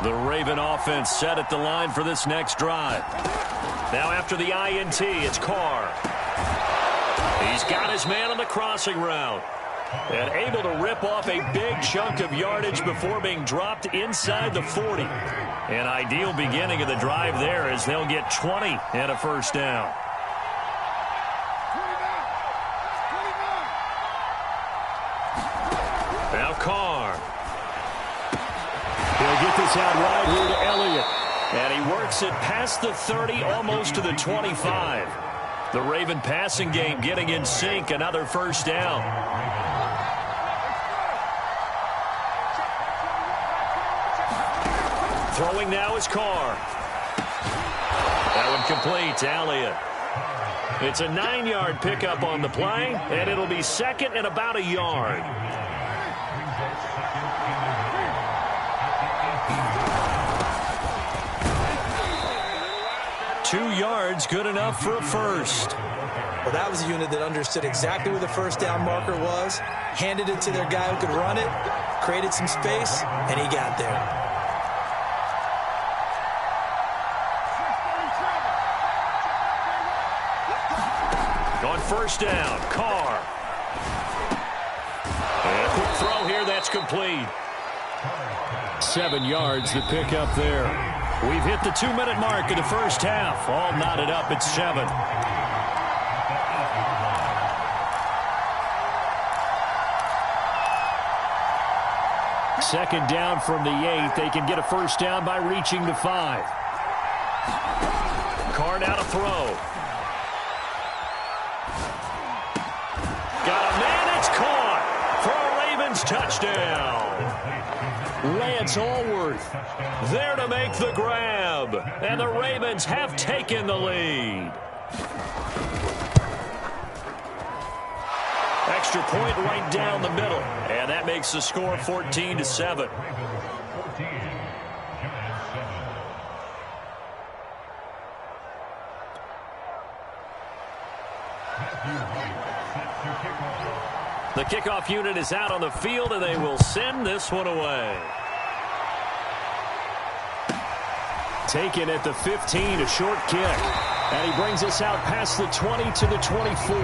The Raven offense set at the line for this next drive. Now after the INT, it's Carr. He's got his man on the crossing route. And able to rip off a big chunk of yardage before being dropped inside the 40. An ideal beginning of the drive there as they'll get 20 and a first down. Now Carr. He'll get this out wide here to Elliott. And he works it past the 30, almost to the 25. The Raven passing game getting in sync, another first down. Throwing now is Carr. That one complete to Elliott. It's a 9-yard pickup on the play, and it'll be second and about a yard. Two yards, good enough for a first. Well, that was a unit that understood exactly where the first down marker was, handed it to their guy who could run it, created some space, and he got there. On first down, Carr. And a quick throw here, that's complete. 7 yards, the pickup there. We've hit the 2-minute mark of the first half. All knotted up at 7. Second down from the 8. They can get a first down by reaching the 5. Carr now to throw. Got a man, it's caught for a Ravens touchdown. Lance Allworth there to make the grab. And the Ravens have taken the lead. Extra point right down the middle. And that makes the score 14-7. The kickoff unit is out on the field, and they will send this one away. Taken at the 15, a short kick. And he brings us out past the 20 to the 24.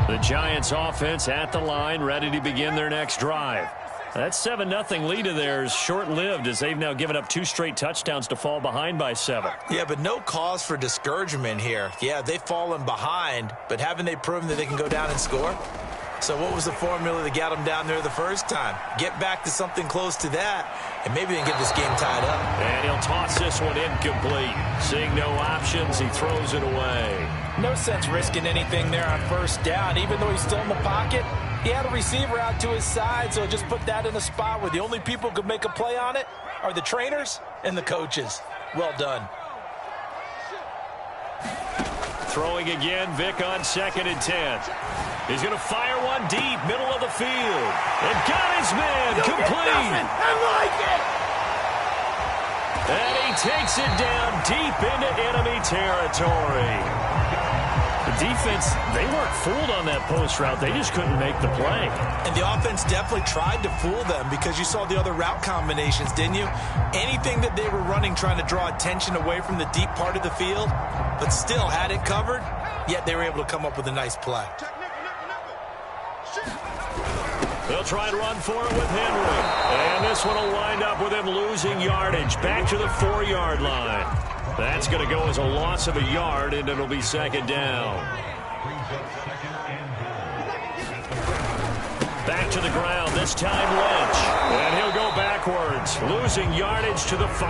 The Giants offense at the line, ready to begin their next drive. That 7-0 lead of theirs short-lived as they've now given up 2 straight touchdowns to fall behind by 7. Yeah, but no cause for discouragement here. Yeah, they've fallen behind, but haven't they proven that they can go down and score? So what was the formula that got them down there the first time? Get back to something close to that, and maybe they can get this game tied up. And he'll toss this one incomplete. Seeing no options, he throws it away. No sense risking anything there on first down, even though he's still in the pocket. He had a receiver out to his side, so just put that in a spot where the only people who could make a play on it are the trainers and the coaches. Well done. Throwing again, Vic on 2nd and 10. He's going to fire one deep, middle of the field. And got his man, complete. I like it. And he takes it down deep into enemy territory. The defense, they weren't fooled on that post route. They just couldn't make the play. And the offense definitely tried to fool them because you saw the other route combinations, didn't you? Anything that they were running trying to draw attention away from the deep part of the field, but still had it covered, yet they were able to come up with a nice play. They'll try and run for it with Henry. And this one will wind up with him losing yardage back to the 4-yard line. That's going to go as a loss of a yard, and it'll be 2nd down. Back to the ground, this time Lynch. And he'll go backwards, losing yardage to the 5.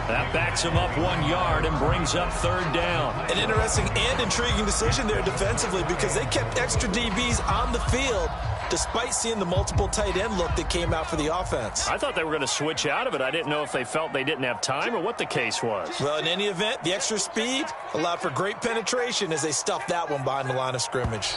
That backs him up 1 yard and brings up 3rd down. An interesting and intriguing decision there defensively because they kept extra DBs on the field despite seeing the multiple tight end look that came out for the offense. I thought they were going to switch out of it. I didn't know if they felt they didn't have time or what the case was. Well, in any event, the extra speed allowed for great penetration as they stuffed that one behind the line of scrimmage.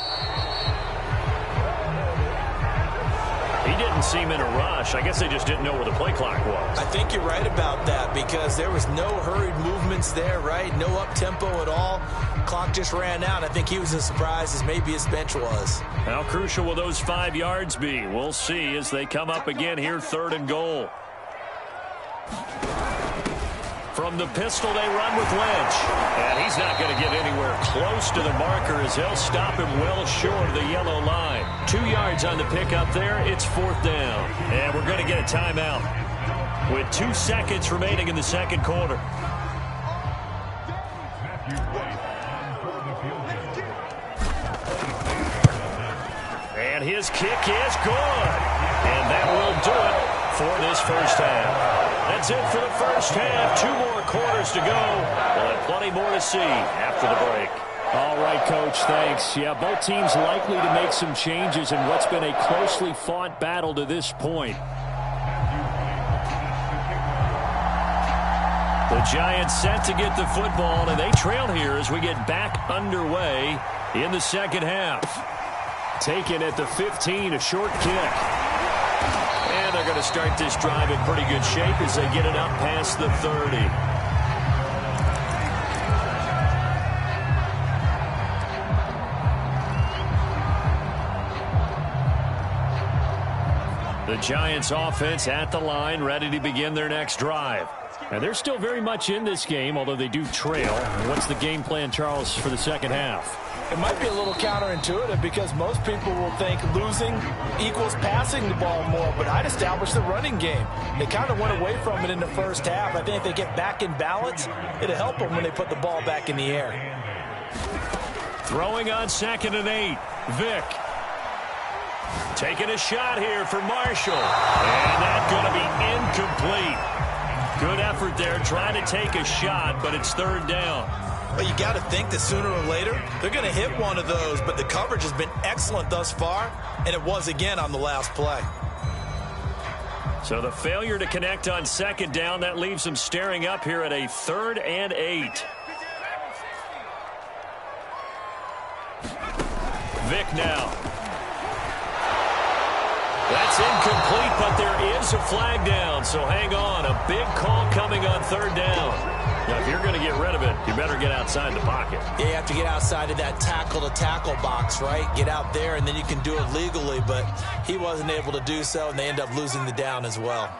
He didn't seem in a rush. I guess they just didn't know where the play clock was. I think you're right about that because there was no hurried movements there, right? No up-tempo at all. Clock just ran out. I think he was as surprised as maybe his bench was. How crucial will those 5 yards be? We'll see as they come up again here, 3rd and goal. From the pistol, they run with Lynch. And he's not going to get anywhere close to the marker as they'll stop him well short of the yellow line. 2 yards on the pickup there. It's 4th down. And we're going to get a timeout with 2 seconds remaining in the 2nd quarter. And his kick is good. And that will do it for this first half. That's it for the first half. 2 more quarters to go. We'll have plenty more to see after the break. All right, Coach, thanks. Yeah, both teams likely to make some changes in what's been a closely fought battle to this point. The Giants set to get the football, and they trail here as we get back underway in the 2nd half. Taken at the 15, a short kick. And they're going to start this drive in pretty good shape as they get it up past the 30. The Giants offense at the line, ready to begin their next drive. And they're still very much in this game, although they do trail. What's the game plan, Charles, for the 2nd half? It might be a little counterintuitive because most people will think losing equals passing the ball more, but I'd establish the running game. They kind of went away from it in the first half. I think if they get back in balance, it'll help them when they put the ball back in the air. Throwing on 2nd and 8, Vic. Taking a shot here for Marshall. And that's going to be incomplete. Good effort there trying to take a shot, but it's 3rd down. But you got to think that sooner or later, they're going to hit one of those. But the coverage has been excellent thus far, and it was again on the last play. So the failure to connect on 2nd down, that leaves them staring up here at a 3rd and 8. Vic now. That's incomplete, but there is a flag down, so hang on. A big call coming on third down. Now, if you're going to get rid of it, you better get outside the pocket. Yeah, you have to get outside of that tackle-to-tackle box, right? Get out there, and then you can do it legally, but he wasn't able to do so, and they end up losing the down as well.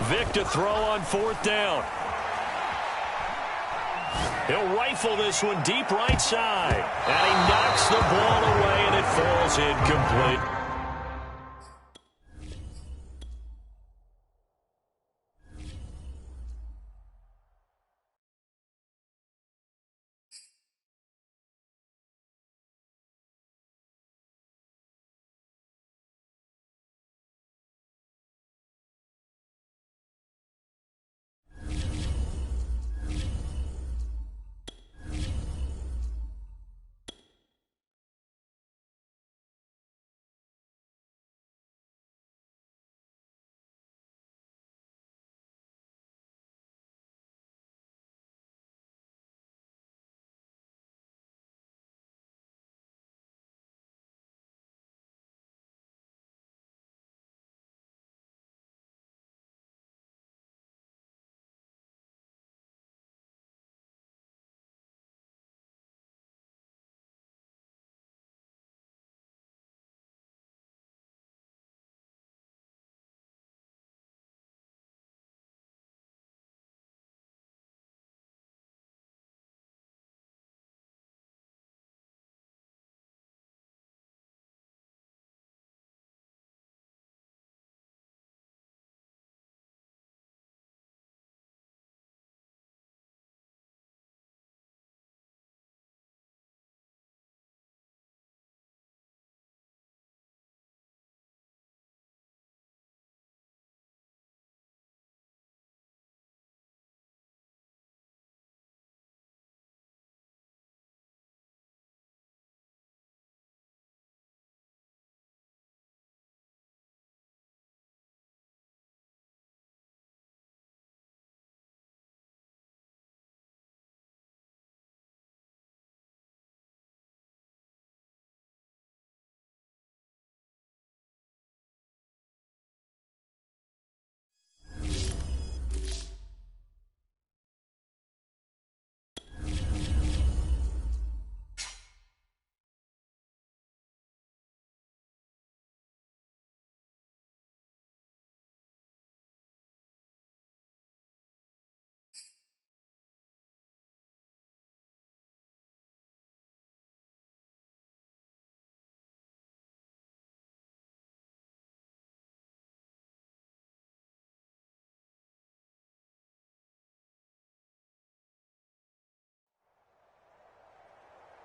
Vic to throw on fourth down. He'll rifle this one deep right side. And he knocks the ball away, and it falls incomplete.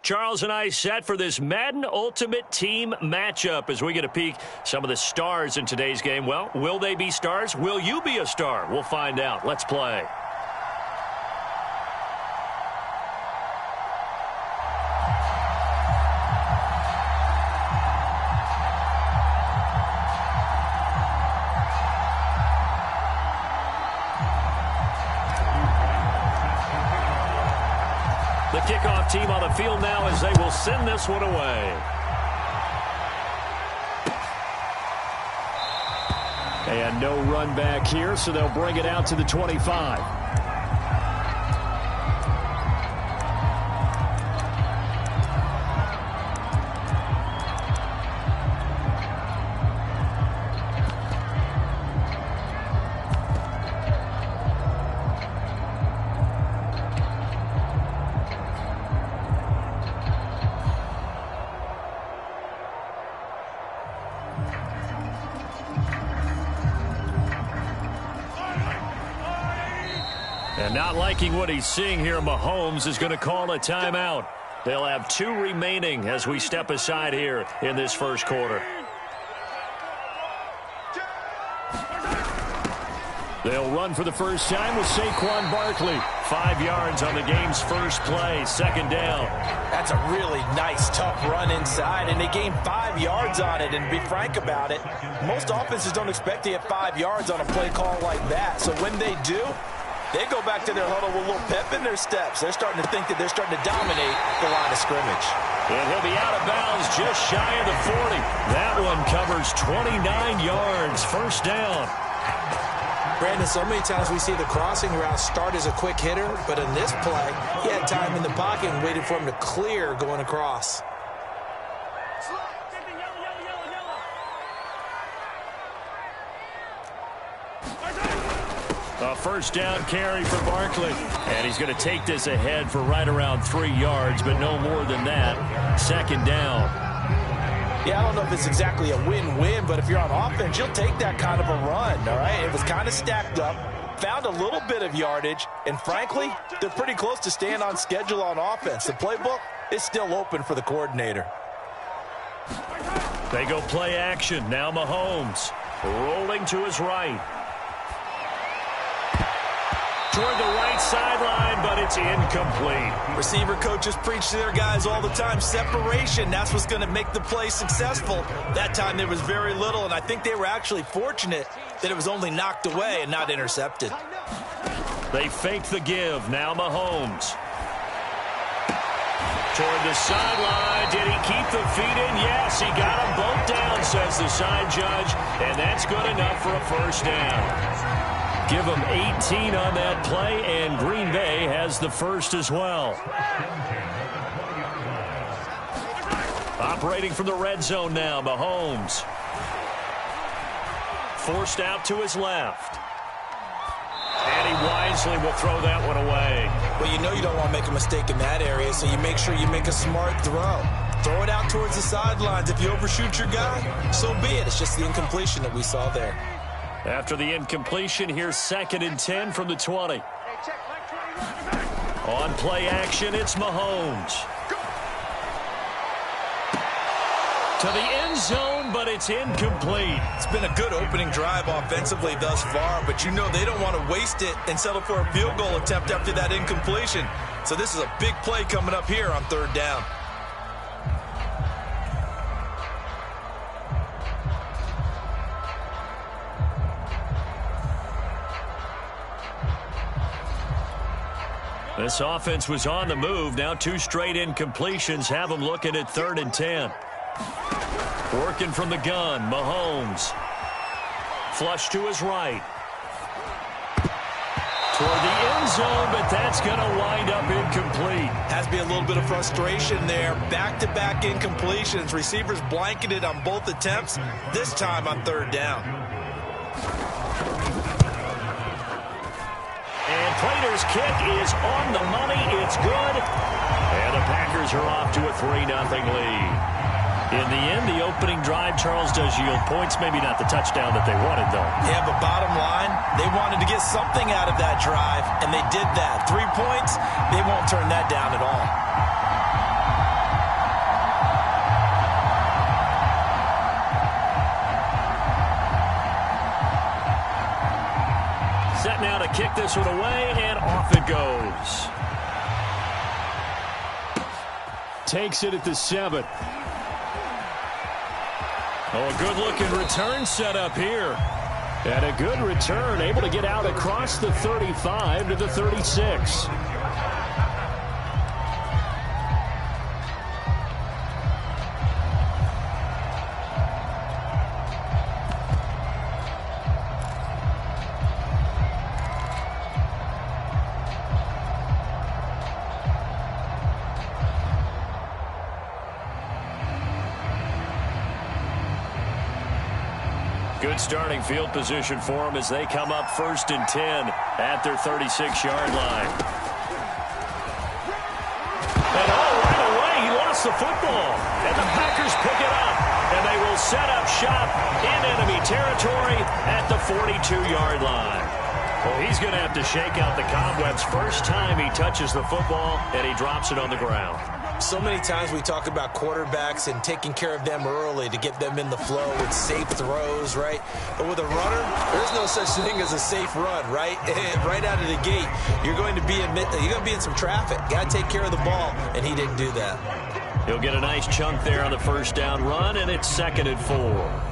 Charles and I set for this Madden Ultimate Team matchup as we get a peek some of the stars in today's game. Well, will they be stars? Will you be a star? We'll find out. Let's play. The kickoff team on the field now as they will send this one away. And no run back here, so they'll bring it out to the 25. And not liking what he's seeing here, Mahomes is going to call a timeout. They'll have 2 remaining as we step aside here in this first quarter. They'll run for the first time with Saquon Barkley. 5 yards on the game's first play, second down. That's a really nice, tough run inside, and they gained 5 yards on it. And to be frank about it, most offenses don't expect to get 5 yards on a play call like that. So when they do, They go back to their huddle with a little pep in their steps. They're starting to think that they're starting to dominate the line of scrimmage. And he'll be out of bounds just shy of the 40. That one covers 29 yards. First down. Brandon, so many times we see the crossing route start as a quick hitter, but in this play, he had time in the pocket and waited for him to clear going across. A first down carry for Barkley. And he's going to take this ahead for right around 3 yards, but no more than that. Second down. Yeah, I don't know if it's exactly a win-win, but if you're on offense, you'll take that kind of a run, all right? It was kind of stacked up, found a little bit of yardage, and frankly, they're pretty close to staying on schedule on offense. The playbook is still open for the coordinator. They go play action. Now Mahomes rolling to his right. Toward the right sideline, but it's incomplete. Receiver coaches preach to their guys all the time. Separation, that's what's going to make the play successful. That time there was very little, and I think they were actually fortunate that it was only knocked away and not intercepted. They fake the give. Now Mahomes. Toward the sideline. Did he keep the feet in? Yes, he got them both down, says the side judge, and that's good enough for a first down. Give them 18 on that play, and Green Bay has the first as well. Operating from the red zone now, Mahomes. Forced out to his left. And he wisely will throw that one away. Well, you know you don't want to make a mistake in that area, so you make sure you make a smart throw. Throw it out towards the sidelines. If you overshoot your guy, so be it. It's just the incompletion that we saw there. After the incompletion, here's 2nd and 10 from the 20. On play action, it's Mahomes. To the end zone, but it's incomplete. It's been a good opening drive offensively thus far, but you know they don't want to waste it and settle for a field goal attempt after that incompletion. So this is a big play coming up here on 3rd down. This offense was on the move. Now 2 straight incompletions have them looking at 3rd and 10. Working from the gun, Mahomes. Flush to his right. Toward the end zone, but that's going to wind up incomplete. Has to be a little bit of frustration there. Back-to-back incompletions. Receivers blanketed on both attempts, this time on 3rd down. And Prater's kick is on the money. It's good. And the Packers are off to a 3-0 lead. In the end, the opening drive, Charles, does yield points. Maybe not the touchdown that they wanted, though. Yeah, but bottom line, they wanted to get something out of that drive, and they did that. 3 points, they won't turn that down at all. Set now to kick this one away, and off it goes. Takes it at the 7. Oh, a good-looking return set up here. And a good return, able to get out across the 35 to the 36. Good starting field position for them as they come up 1st and 10 at their 36-yard line. And right away, he lost the football. And the Packers pick it up. And they will set up shop in enemy territory at the 42-yard line. Well, he's going to have to shake out the cobwebs first time he touches the football, and he drops it on the ground. So many times we talk about quarterbacks and taking care of them early to get them in the flow with safe throws, right? But with a runner, there's no such thing as a safe run, right? Right out of the gate, you're going to be in some traffic. Got to take care of the ball, and he didn't do that. He'll get a nice chunk there on the first down run, and it's 2nd and 4.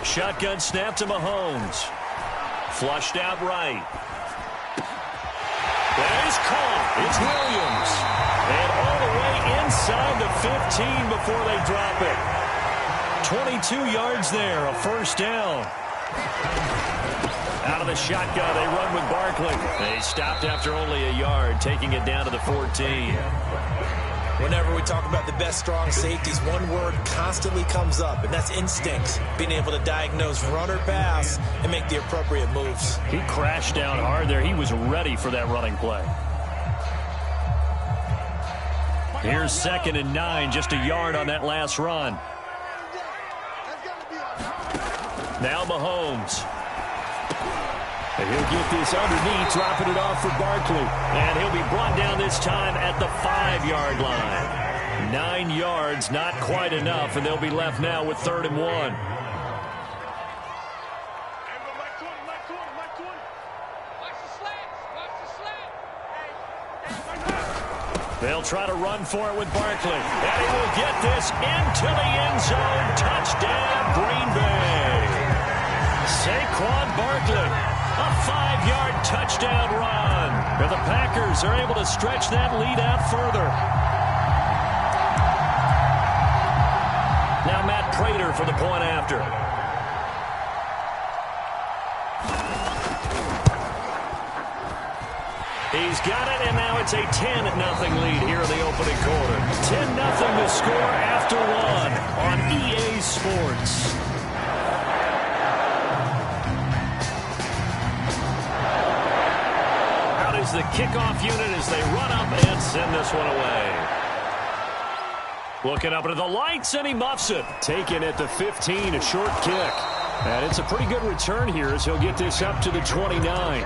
Shotgun snap to Mahomes. Flushed out right. That is caught. It's Williams. And all the way inside the 15 before they drop it. 22 yards there, a first down. Out of the shotgun, they run with Barkley. They stopped after only a yard, taking it down to the 14. Whenever we talk about the best strong safeties, one word constantly comes up, and that's instincts. Being able to diagnose run or pass and make the appropriate moves. He crashed down hard there. He was ready for that running play. Here's 2nd and 9, just a yard on that last run. Now Mahomes. And he'll get this underneath, dropping it off for Barkley. And he'll be brought down this time at the 5-yard line. 9 yards, not quite enough, and they'll be left now with 3rd and 1. They'll try to run for it with Barkley. And he will get this into the end zone. Touchdown, Green Bay. Saquon Barkley. A 5-yard touchdown run. And the Packers are able to stretch that lead out further. Now Matt Prater for the point after. He's got it, and now it's a 10-0 lead here in the opening quarter. 10-0 to score after 1 on EA Sports. Is the kickoff unit as they run up and send this one away. Looking up into the lights, and he muffs it. Taken at the 15, a short kick. And it's a pretty good return here as he'll get this up to the 29.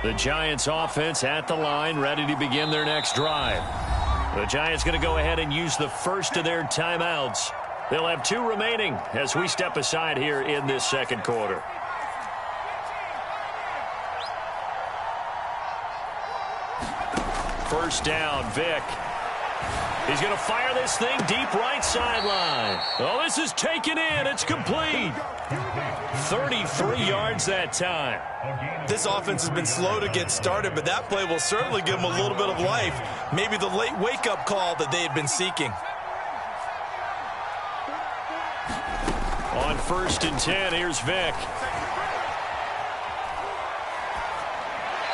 The Giants offense at the line, ready to begin their next drive. The Giants going to go ahead and use the first of their timeouts. They'll have 2 remaining as we step aside here in this second quarter. First down, Vick. He's going to fire this thing deep right sideline. Oh, this is taken in. It's complete. 33 yards that time. This offense has been slow to get started, but that play will certainly give them a little bit of life. Maybe the late wake-up call that they had been seeking. On 1st and 10, here's Vick.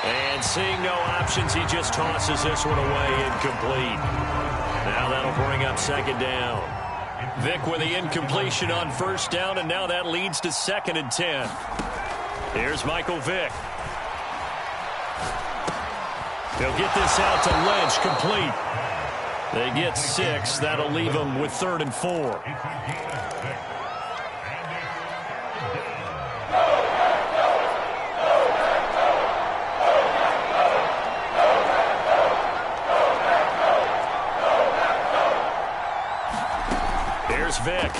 And seeing no options, he just tosses this one away, incomplete. Now that'll bring up 2nd down. Vick with the incompletion on 1st down, and now that leads to 2nd and 10. Here's Michael Vick. He'll get this out to Lynch, complete. They get 6. That'll leave them with 3rd and 4. Here's Vick.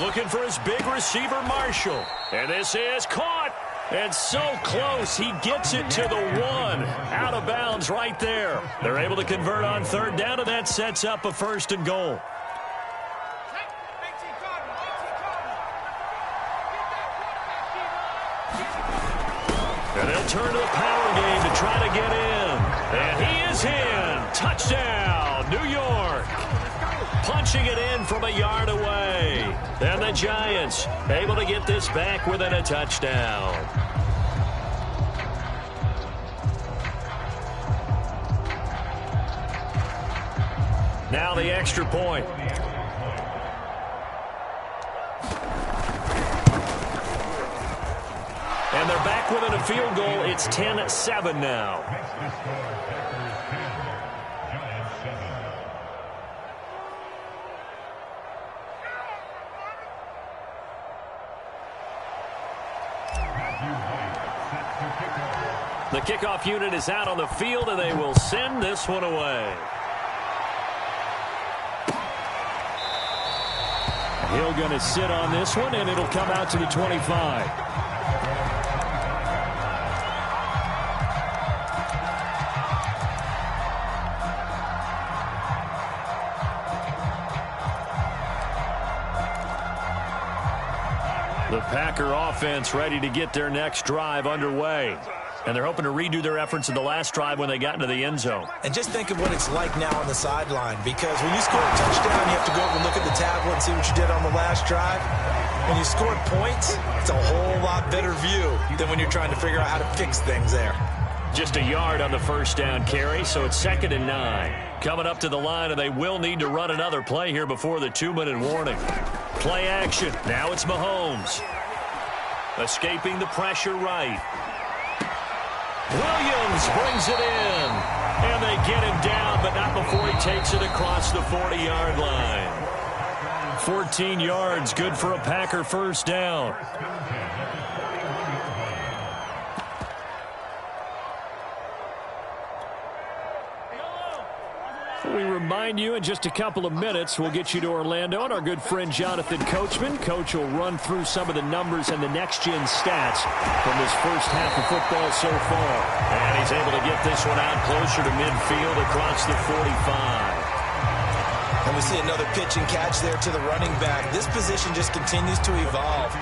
Looking for his big receiver, Marshall. And this is caught. And so close, he gets it to the 1. Out of bounds right there. They're able to convert on 3rd down, and that sets up a 1st and goal. And they'll turn to the power game to try to get in. And he is in. Touchdown, New York. Punching it in from a yard away. And the Giants able to get this back within a touchdown. Now the extra point. And they're back within a field goal. It's 10-7 now. The kickoff unit is out on the field, and they will send this one away. Hill going to sit on this one, and it'll come out to the 25. The Packer offense ready to get their next drive underway. And they're hoping to redo their efforts in the last drive when they got into the end zone. And just think of what it's like now on the sideline, because when you score a touchdown, you have to go over and look at the tablet and see what you did on the last drive. When you scored points, it's a whole lot better view than when you're trying to figure out how to fix things there. Just a yard on the first down carry, so it's 2nd and 9. Coming up to the line, and they will need to run another play here before the 2-minute warning. Play action. Now it's Mahomes. Escaping the pressure right. Williams brings it in. And they get him down, but not before he takes it across the 40-yard line. 14 yards, good for a Packer first down. We remind you in just a couple of minutes, we'll get you to Orlando and our good friend Jonathan Coachman. Coach will run through some of the numbers and the next-gen stats from this first half of football so far. And he's able to get this one out closer to midfield across the 45. And we see another pitch and catch there to the running back. This position just continues to evolve.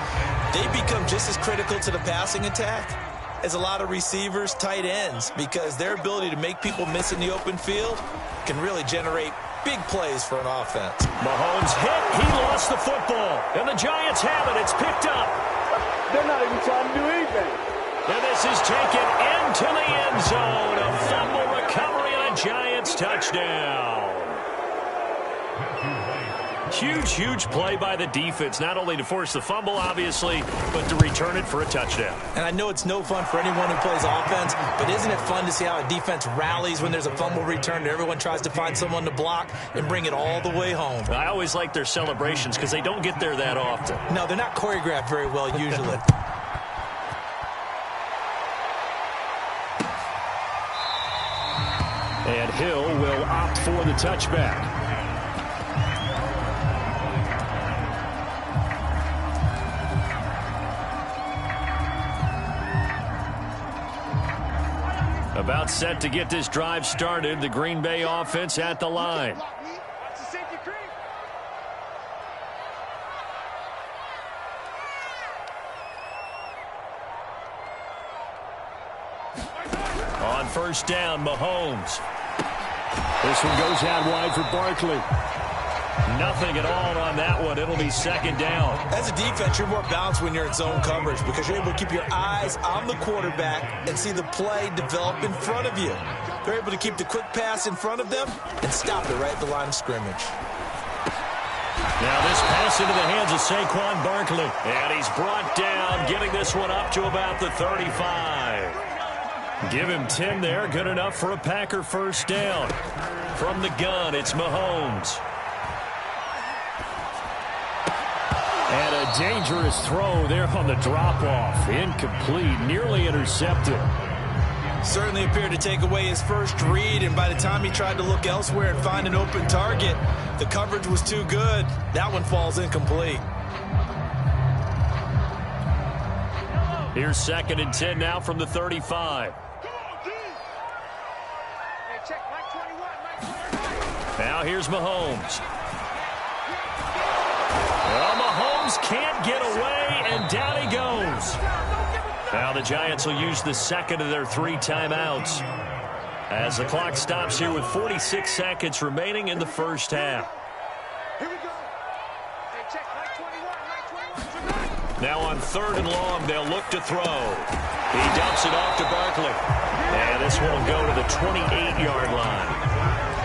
They become just as critical to the passing attack as a lot of receivers, tight ends, because their ability to make people miss in the open field can really generate big plays for an offense. Mahomes hit. He lost the football. And the Giants have it. It's picked up. They're not even trying to do anything. And this is taken into the end zone. A fumble recovery and a Giants touchdown. Huge, huge play by the defense, not only to force the fumble, obviously, but to return it for a touchdown. And I know it's no fun for anyone who plays offense, but isn't it fun to see how a defense rallies when there's a fumble return and everyone tries to find someone to block and bring it all the way home? I always like their celebrations because they don't get there that often. No, they're not choreographed very well usually. And Hill will opt for the touchback. About set to get this drive started. The Green Bay offense at the line. On first down, Mahomes. This one goes out wide for Barkley. Nothing at all on that one. It'll be 2nd down. As a defense, you're more balanced when you're in zone coverage because you're able to keep your eyes on the quarterback and see the play develop in front of you. They're able to keep the quick pass in front of them and stop it right at the line of scrimmage. Now this pass into the hands of Saquon Barkley. And he's brought down, getting this one up to about the 35. Give him 10 there. Good enough for a Packer first down. From the gun, it's Mahomes. And a dangerous throw there on the drop-off. Incomplete, nearly intercepted. Certainly appeared to take away his first read, and by the time he tried to look elsewhere and find an open target, the coverage was too good. That one falls incomplete. Here's 2nd and 10 now from the 35. Now here's Mahomes. Well, Mahomes can't get away, and down he goes. Now the Giants will use the second of their 3 timeouts as the clock stops here with 46 seconds remaining in the first half. Now on 3rd and long, they'll look to throw. He dumps it off to Barkley. And this one will go to the 28-yard line.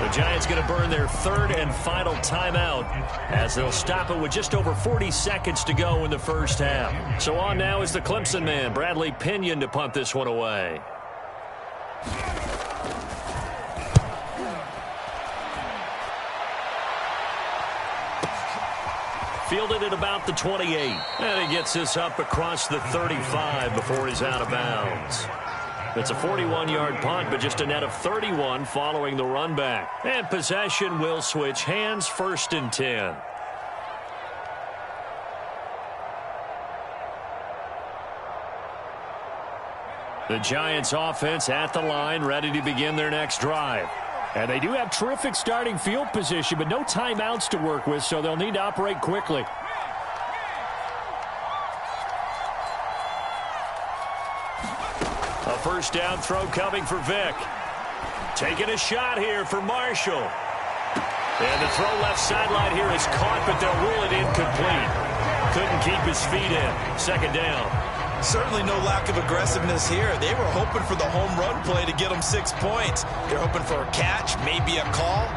The Giants going to burn their 3rd and final timeout as they'll stop it with just over 40 seconds to go in the first half. So on now is the Clemson man, Bradley Pinion, to punt this one away. Fielded at about the 28. And he gets this up across the 35 before he's out of bounds. It's a 41-yard punt, but just a net of 31 following the run back. And possession will switch hands, 1st and 10. The Giants offense at the line, ready to begin their next drive. And they do have terrific starting field position, but no timeouts to work with, so they'll need to operate quickly. A first down throw coming for Vick. Taking a shot here for Marshall. And the throw left sideline here is caught, but they'll rule it incomplete. Couldn't keep his feet in. Second down. Certainly no lack of aggressiveness here. They were hoping for the home run play to get them 6 points. They're hoping for a catch, maybe a call,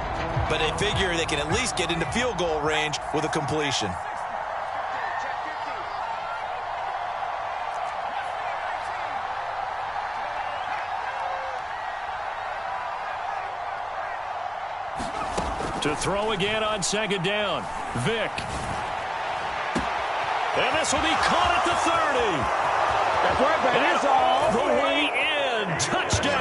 but they figure they can at least get into field goal range with a completion. To throw again on second down. Vick. And this will be caught at the 30. That's right, baby. And all the way in. Touchdown.